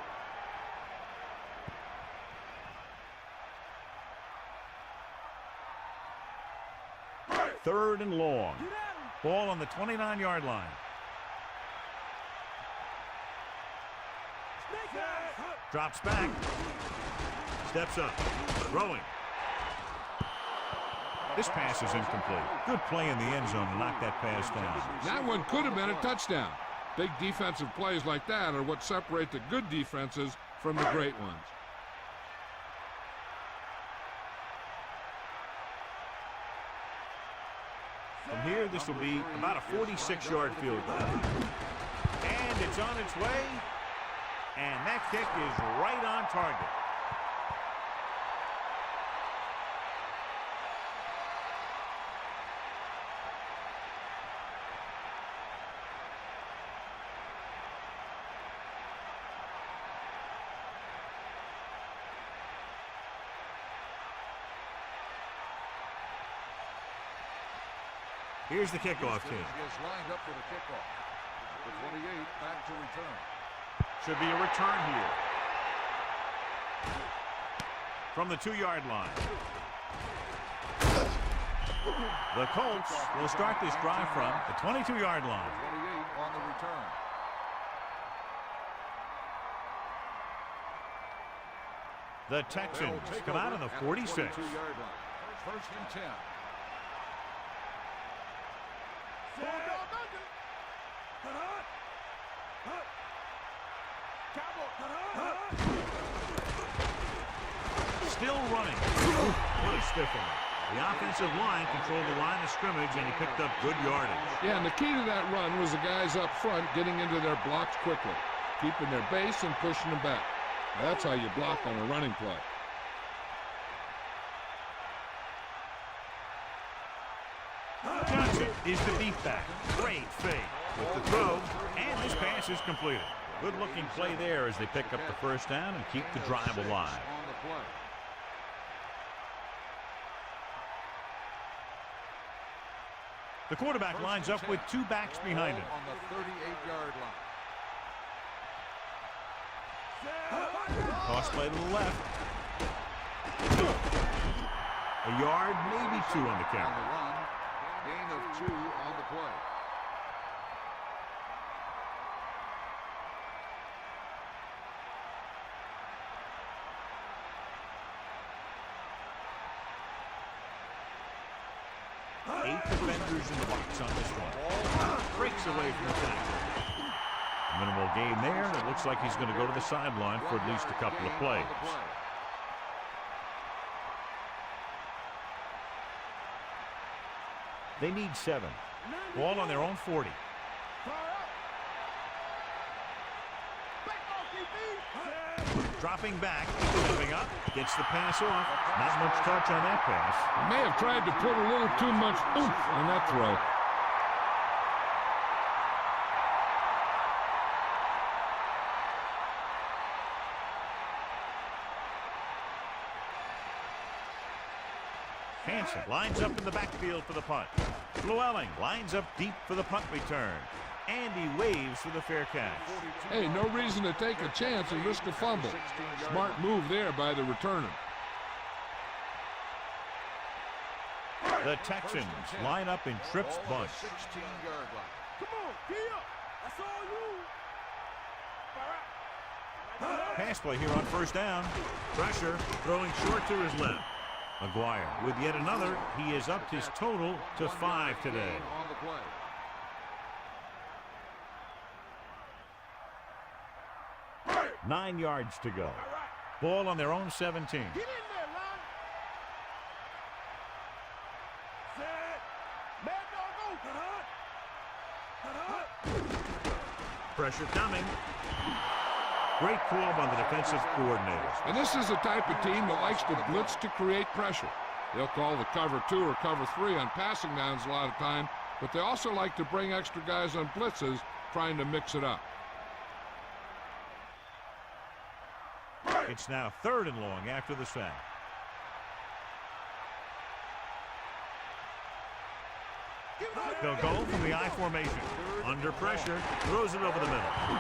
Third and long. Ball on the 29-yard line. Drops back. Steps up. Throwing. This pass is incomplete. Good play in the end zone to knock that pass down. That one could have been a touchdown. Big defensive plays like that are what separate the good defenses from the great ones. From here, this will be about a 46-yard field goal. And it's on its way. And that kick is right on target. Here's the kickoff team. Is lined up for the kickoff. The 28 back to return. Should be a return here. From the 2-yard line. The Colts will start this drive from the 22-yard line. 28 on the return. The Texans come out on the 46. 22-yard line. First and 10. Still running. What a stiff one. The offensive line controlled the line of scrimmage, and he picked up good yardage. Yeah, and the key to that run was the guys up front getting into their blocks quickly, keeping their base and pushing them back. That's how you block on a running play. Johnson is the beat back. Great fake with the throw, and this pass is completed. Good-looking play there as they pick up the first down and keep the drive alive. On the play. The quarterback lines up with 2 backs behind him. On the 38-yard line. Toss play to the left. A yard, maybe 2 on the On count. the run. Gain of 2 on the play. Eight defenders in the box on this one. Breaks away from the tackle. Minimal gain there, and it looks like he's going to go to the sideline for at least a couple of plays. They need 7. Ball on their own 40. Dropping back, moving up, gets the pass off. Not much touch on that pass. May have tried to put a little too much oomph on that throw. Hansen lines up in the backfield for the punt. Llewellyn lines up deep for the punt return. And he waves for the fair catch. Hey, no reason to take a chance and risk a fumble. Smart move there by the returner. The Texans line up in trips bunch. 16-yard line. Come on, gee up. That's all you. Pass play here on first down. Pressure, throwing short to his left. McGuire with yet another. He has upped his total to 5 today. On the play. Right. 9 yards to go. Ball on their own 17. Get in there, Lon. Set. Mad dog, go. Pressure coming. Great call by the defensive coordinator. And this is the type of team that likes to blitz to create pressure. They'll call the cover 2 or cover 3 on passing downs a lot of time, but they also like to bring extra guys on blitzes, trying to mix it up. It's now 3rd and long after the sack. They'll go from the I formation. Under pressure, throws it over the middle.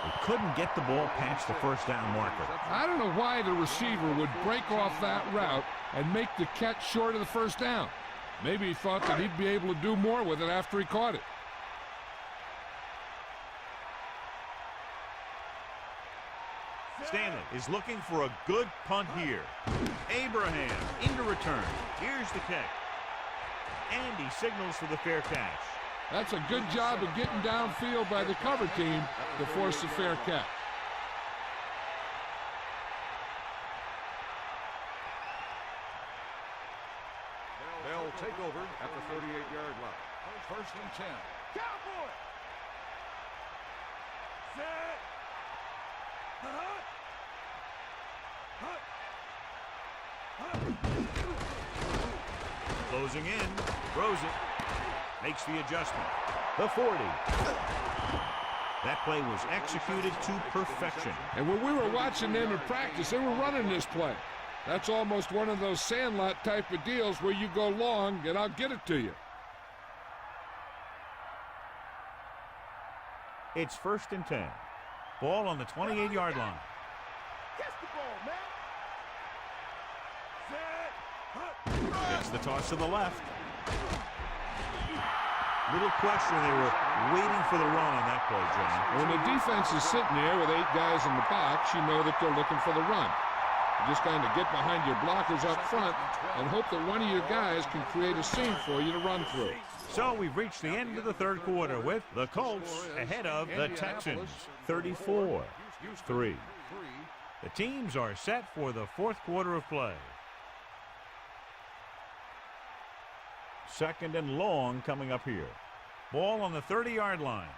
He couldn't get the ball past the first down marker. I don't know why the receiver would break off that route and make the catch short of the first down. Maybe he thought that he'd be able to do more with it after he caught it. Stanley is looking for a good punt here. Abraham into return. Here's the kick. And he signals for the fair catch. That's a good job of getting downfield by the cover team to force the fair catch. They'll take over at the 38-yard line. 1st and 10. Cowboy. Set. Closing in, throws it, makes the adjustment. The 40. That play was executed to perfection. And when we were watching them in practice, they were running this play. That's almost one of those sandlot type of deals where you go long and I'll get it to you. It's 1st and 10. Ball on the 28-yard line. Catch the ball, man. Gets the toss to the left. Little question, they were waiting for the run on that play, John. When the defense is sitting there with 8 guys in the box, you know that they're looking for the run. You just kind of get behind your blockers up front and hope that one of your guys can create a seam for you to run through. So we've reached the end of the 3rd quarter with the Colts ahead of the Texans, 34-3. The teams are set for the 4th quarter of play. 2nd and long coming up here. Ball on the 30-yard line.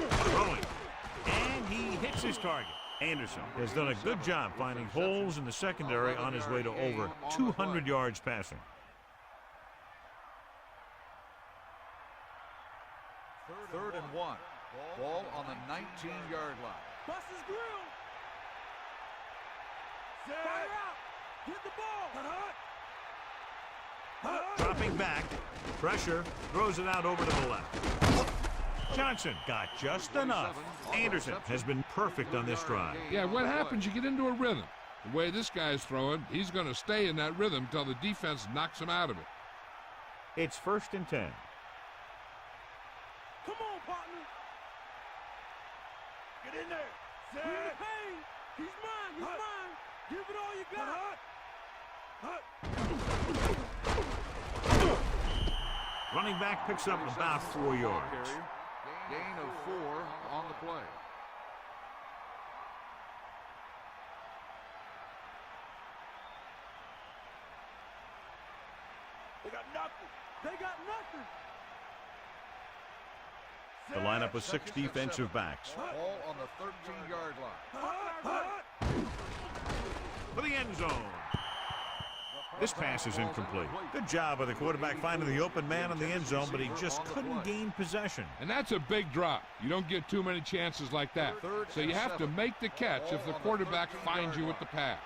Throwing. And he hits his target. Anderson has done a good job finding holes in the secondary on his way to over 200 yards passing. 3rd and 1. Ball on the 19-yard line. Bust his grill. Fire out. Hit the ball. Dropping back. Pressure. Throws it out over to the left. Johnson got just enough. Anderson has been perfect on this drive. Yeah, what happens, you get into a rhythm. The way this guy's throwing, he's going to stay in that rhythm until the defense knocks him out of it. It's 1st and 10. Come on, partner. Get in there. Set. We're in the pain. He's mine. He's mine. Give it all you got. Running back picks up about 4 yards. Gain of 4 on the play. They got nothing. They got nothing. The lineup with 6 defensive backs. Ball on the 13-yard line. For the end zone. This pass is incomplete. Good job by the quarterback finding the open man in the end zone, but he just couldn't gain possession. And that's a big drop. You don't get too many chances like that. So you have to make the catch if the quarterback finds you with the pass.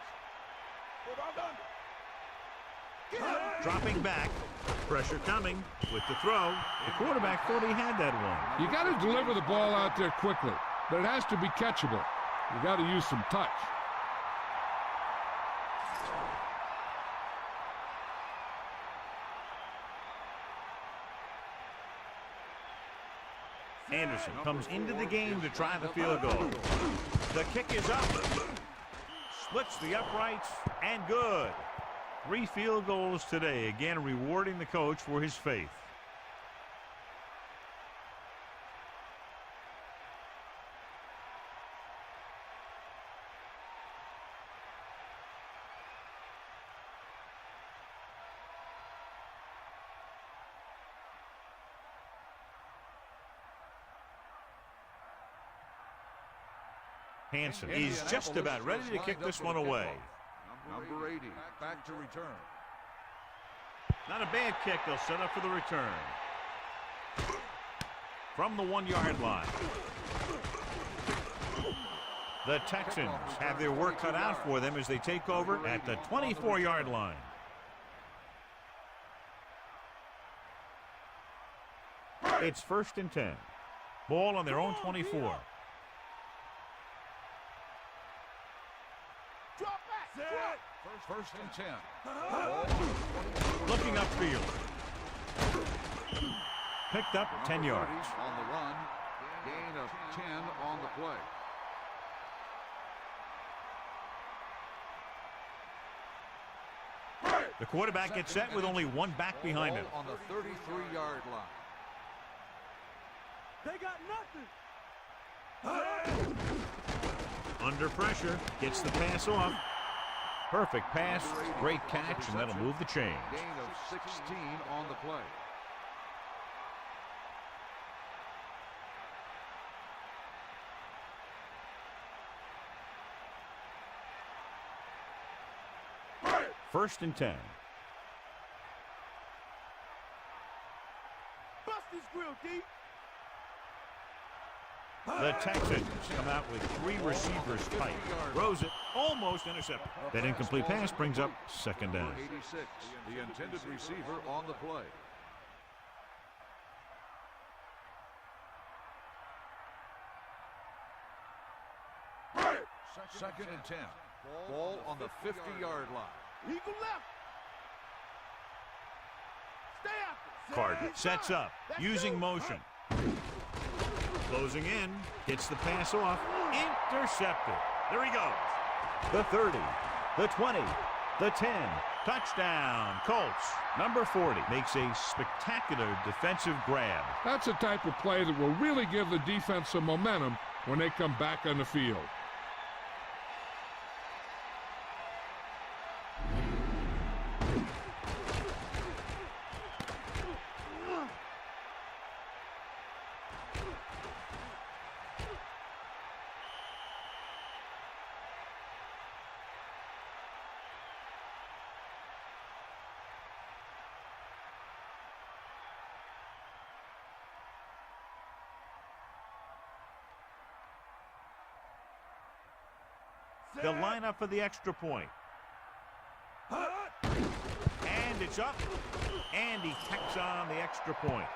Dropping back. Pressure coming with the throw. The quarterback thought he had that one. You got to deliver the ball out there quickly, but it has to be catchable. You got to use some touch. Anderson comes into the game to try the field goal. The kick is up. Splits the uprights, and good. 3 field goals today, again rewarding the coach for his faith. Hansen is just about ready to kick this one away. Number 80, back to return. Not a bad kick. They'll set up for the return. From the 1-yard line. The Texans have their work cut out for them as they take over at the 24-yard line. It's 1st and 10. Ball on their own 24. First and 10. Looking upfield. Picked up 10 yards. On the run. Gain of 10 on the play. The quarterback gets set with only one back behind him. On the 33-yard line. They got nothing. Under pressure. Gets the pass off. Perfect pass, great catch, and that'll move the chains. Gain of 16 on the play. First and 10. Bust his grill, D. The Texans come out with 3 receivers tight. Throws it, almost intercepted. That incomplete pass brings up 2nd down. 86, the intended receiver on the play. Second and 10. Ball on the 50-yard line. Eagle left. Stay after. Carter sets up, using motion. Closing in, gets the pass off, intercepted. There he goes. The 30, the 20, the 10. Touchdown, Colts. Number 40 makes a spectacular defensive grab. That's a type of play that will really give the defense some momentum when they come back on the field. They'll line up for the extra point. And it's up. And he tacks on the extra point.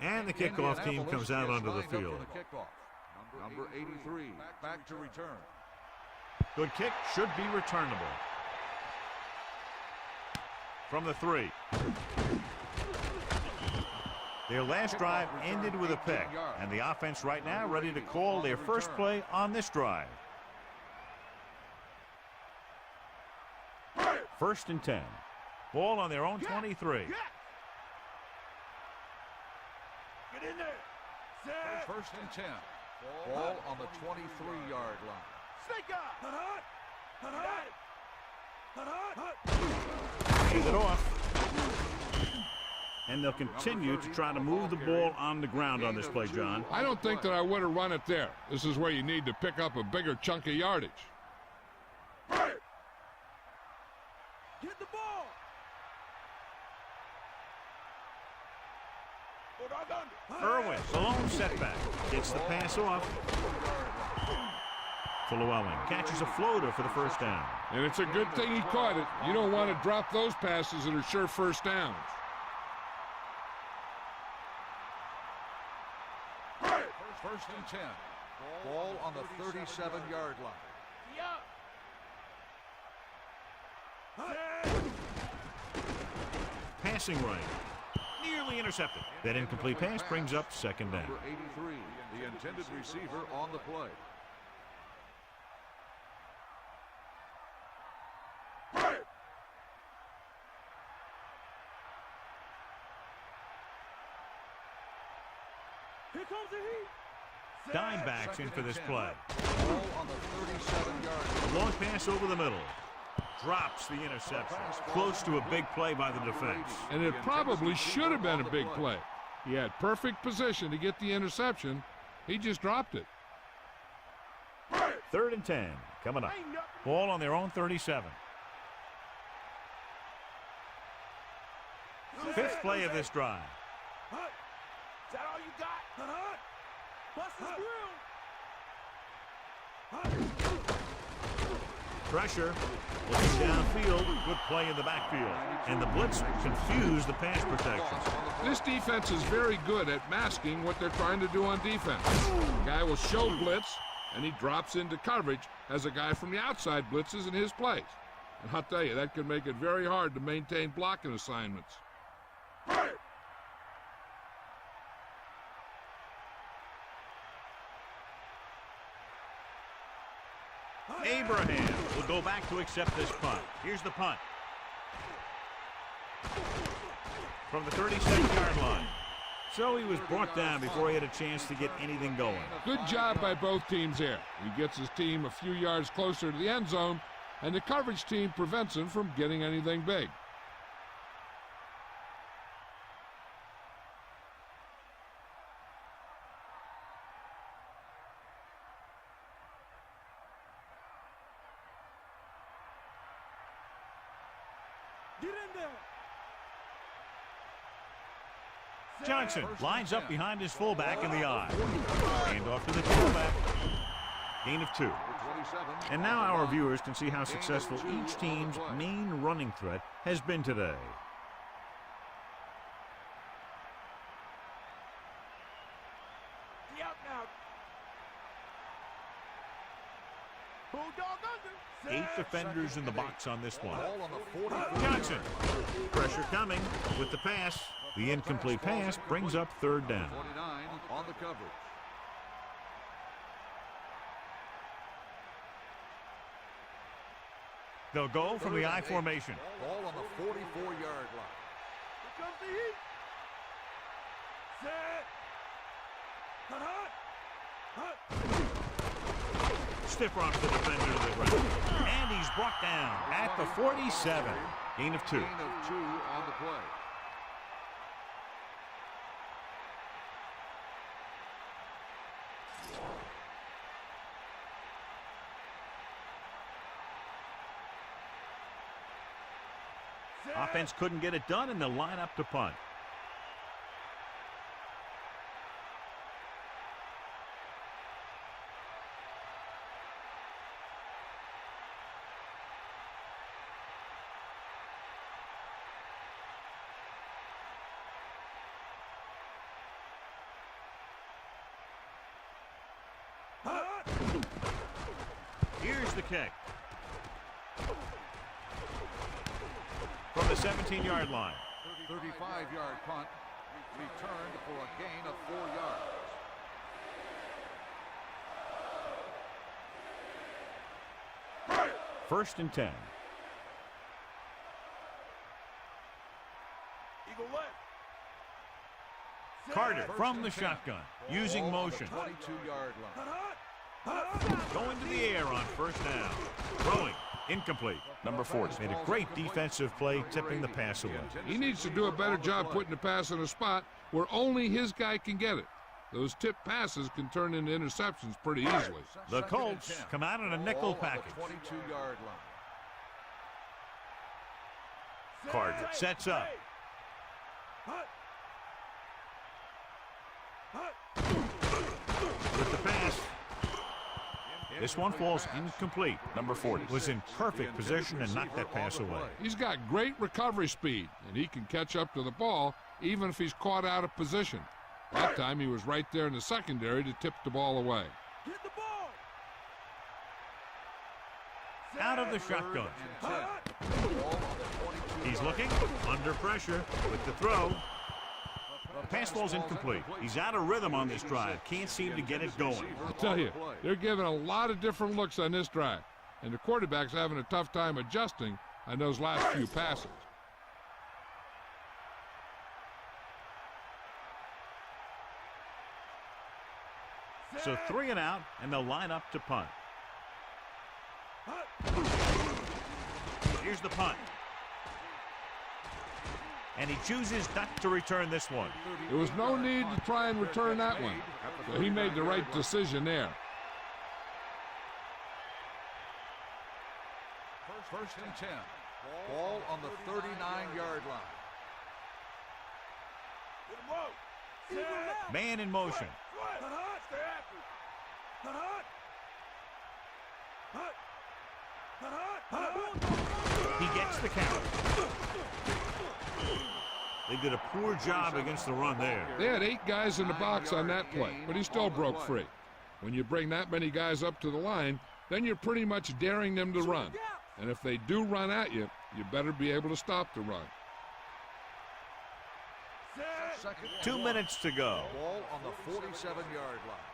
And the kickoff team comes out onto the field. Number 83, back to return. Good kick, should be returnable. From the 3. Their last drive ended with a pick, and the offense right now ready to call their first play on this drive. 1st and 10. Ball on their own 23. Get in there. Set. First and 10. Ball on the 23-yard line. Snake eye. Hands it off. And they'll continue to try to move the ball on the ground on this play, John. I don't think that I would have run it there. This is where you need to pick up a bigger chunk of yardage. Get the ball. Irwin, the lone setback. Gets the pass off. Llewellyn catches a floater for the first down. And it's a good thing he caught it. You don't want to drop those passes that are sure first downs. First and 10. Ball on the 37-yard line. Passing right. Nearly intercepted. That incomplete pass brings up second down. Number 83, the intended receiver on the play. Here comes the heat. Dime backs in for this play. Ball on the 37-yard line. Long pass over the middle. Drops the interception. Close to a big play by the defense. And it probably should have been a big play. He had perfect position to get the interception. He just dropped it. 3rd and 10 coming up. Ball on their own 37. 5th play of this drive. Is that all you got? Bust his grill. Pressure. Looking downfield. Good play in the backfield. And the blitz confused the pass protection. This defense is very good at masking what they're trying to do on defense. The guy will show blitz, and he drops into coverage as a guy from the outside blitzes in his plays. And I'll tell you, that can make it very hard to maintain blocking assignments. Abraham will go back to accept this punt. Here's the punt. From the 37-yard line. So he was brought down before he had a chance to get anything going. Good job by both teams there. He gets his team a few yards closer to the end zone, and the coverage team prevents him from getting anything big. Get in there. Johnson lines up behind his fullback in the I. Hand off to the tailback. Gain of 2. And now our viewers can see how successful each team's main running threat has been today. Get out now. Bulldog under. 8 defenders in the box on this one. Ball on the 44. Johnson. Pressure coming with the pass. The incomplete pass brings up 3rd down. 29 on the coverage. They'll go from the I formation. Ball on the 44-yard line. Here comes the heat. Set. Stiff arms the defender to the ground. And he's brought down at the 47. Gain of 2. Gain of 2 on the play. Offense couldn't get it done, and they'll line up to punt. Here's the kick. From the 17-yard line. 35-yard punt. Returned for a gain of 4 yards. First and 10. Eagle left. Carter from the shotgun, using motion. 22-yard line. Going to the air on first down. Throwing. Incomplete. Number 40 made a great defensive play, tipping the pass away. He needs to do a better job putting the pass in a spot where only his guy can get it. Those tip passes can turn into interceptions pretty easily. The Colts come out in a nickel package. 22-yard line. Carter sets up. With the pass. This one falls incomplete. Number 40 was in perfect position and knocked that pass away. He's got great recovery speed, and he can catch up to the ball even if he's caught out of position. That time he was right there in the secondary to tip the ball away. Get the ball. Out of the shotgun. He's looking, under pressure with the throw. The pass falls incomplete. He's out of rhythm on this drive. Can't seem to get it going. I tell you, they're giving a lot of different looks on this drive, and the quarterback's having a tough time adjusting on those last few passes. So 3 and out, and they'll line up to punt. Here's the punt. And he chooses not to return this one. There was no need to try and return that one, so he made the right decision there. First and 10. Ball on the 39-yard line. Man in motion. He gets the count. They did a poor job against the run there. They had 8 guys in the box on that play, but he still broke free. When you bring that many guys up to the line, then you're pretty much daring them to run. And if they do run at you, you better be able to stop the run. 2 minutes to go. Ball on the 47-yard line.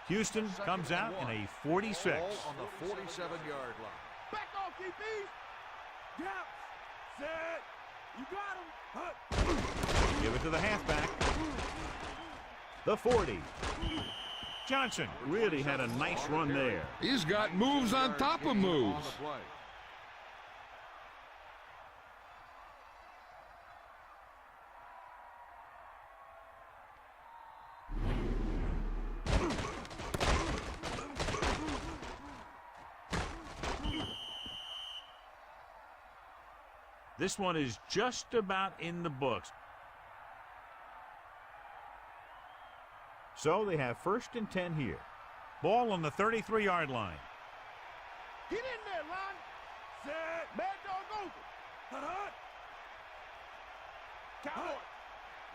Houston comes out in a 46. Ball on the 47-yard line. Back off, DB. Gap. Set. You got him. Give it to the halfback. The 40. Johnson really had a nice run there. He's got moves on top of moves. This one is just about in the books. So they have 1st and 10 here. Ball on the 33-yard line. Get in there, Lon. Set. Mad dog over. Cowboy.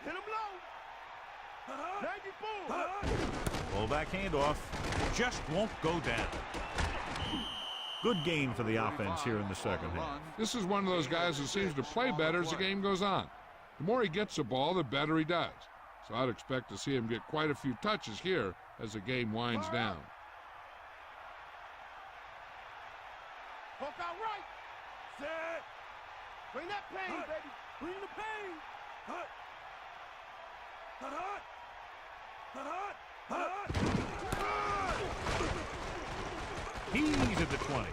Hit him low. 94. Fullback handoff. Just won't go down. Good gain for the offense here in the second half. This is one of those guys who seems to play better as the game goes on. The more he gets the ball, the better he does. So I'd expect to see him get quite a few touches here as the game winds down. Hook out right. Set. Bring that pain, baby. Bring the pain. Hut. Hut, hut. Hut, hut. Hut. He's at the 20.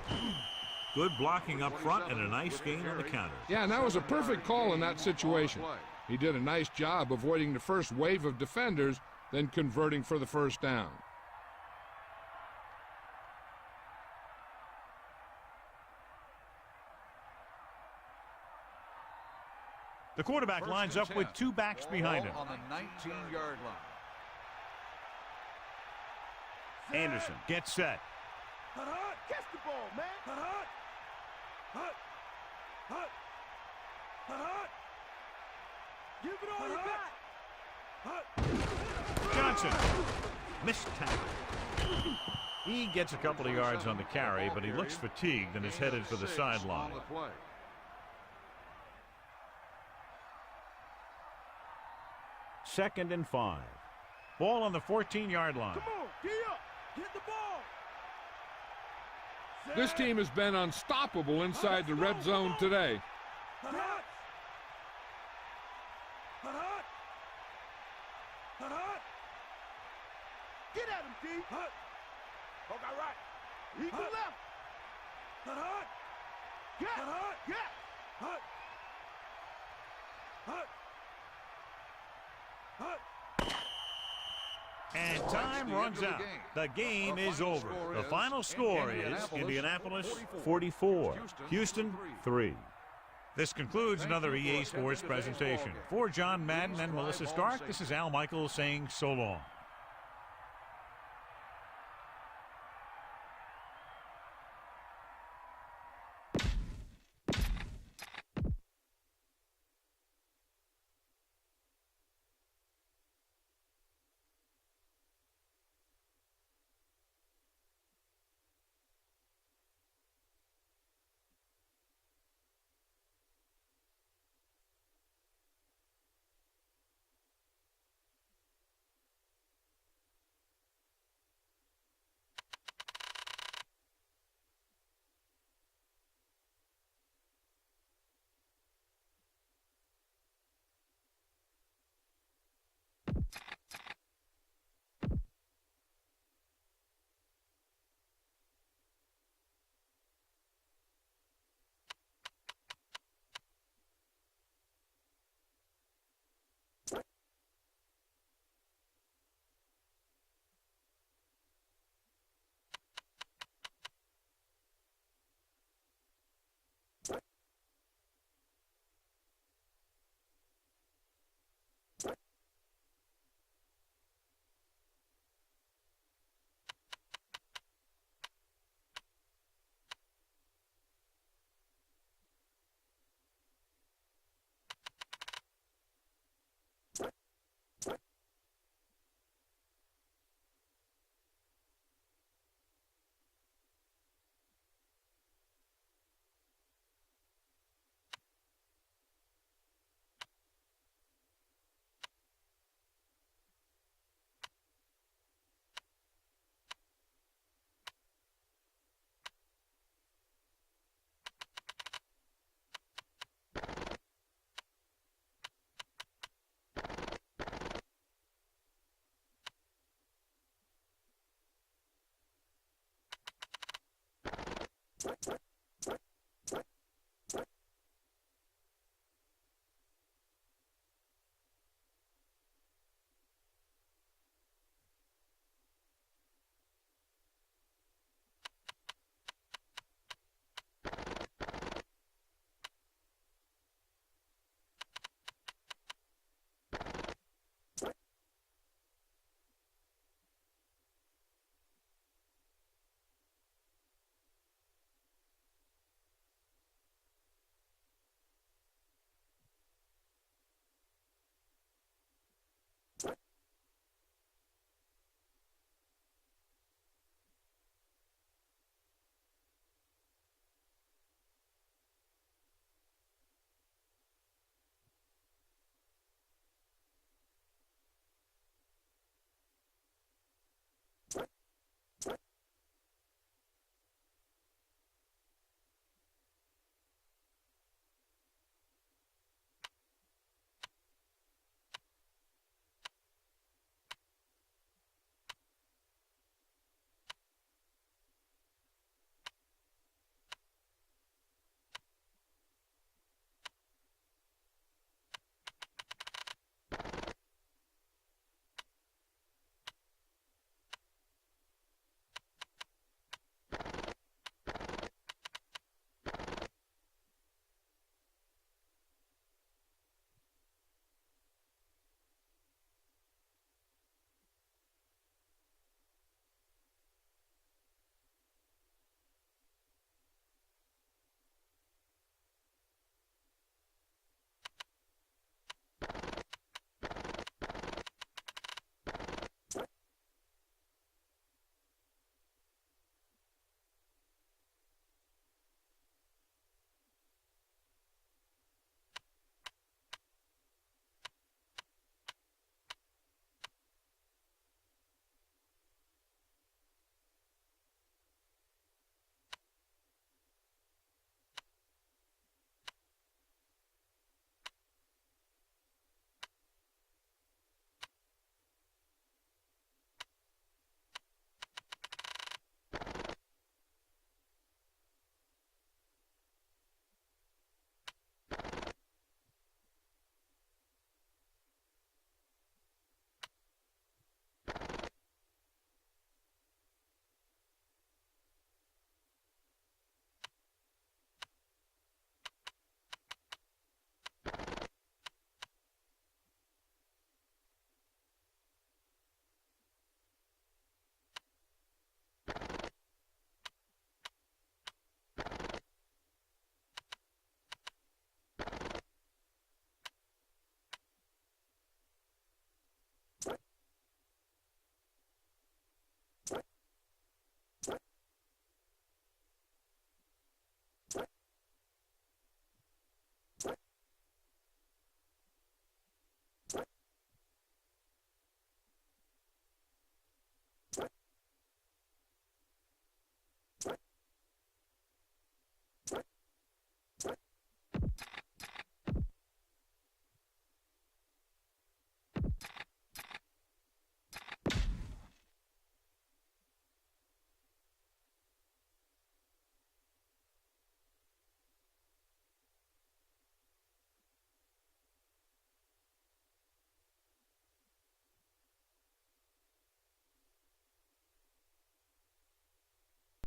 Good blocking up front and a nice gain on the counter. Yeah, and that was a perfect call in that situation. He did a nice job avoiding the first wave of defenders, then converting for the first down. The quarterback lines up with 2 backs behind him. On the 19-yard line. Anderson gets set. Hut, hut. Catch the ball, man. Hut, hut. Hut. Hut. Hut, hut. Give it all you got. Hut. Johnson. Missed tackle. He gets a couple of yards on the carry, but he looks fatigued and is headed for the sideline. 2nd and 5. Ball on the 14-yard line. Come on, get up. Get the ball. This team has been unstoppable inside the red zone today. Hut, hut. Hut, hut. Hut, hut. Get at him, D. Hut. Hook out right. Eagle left. Hut, hut. Get. Hut, hut. Get. Hut. Hut. Hut. And time runs out. The game is over. The final score is Indianapolis 44, Houston 3. This concludes another EA Sports presentation. For John Madden and Melissa Stark, this is Al Michaels saying so long. Right.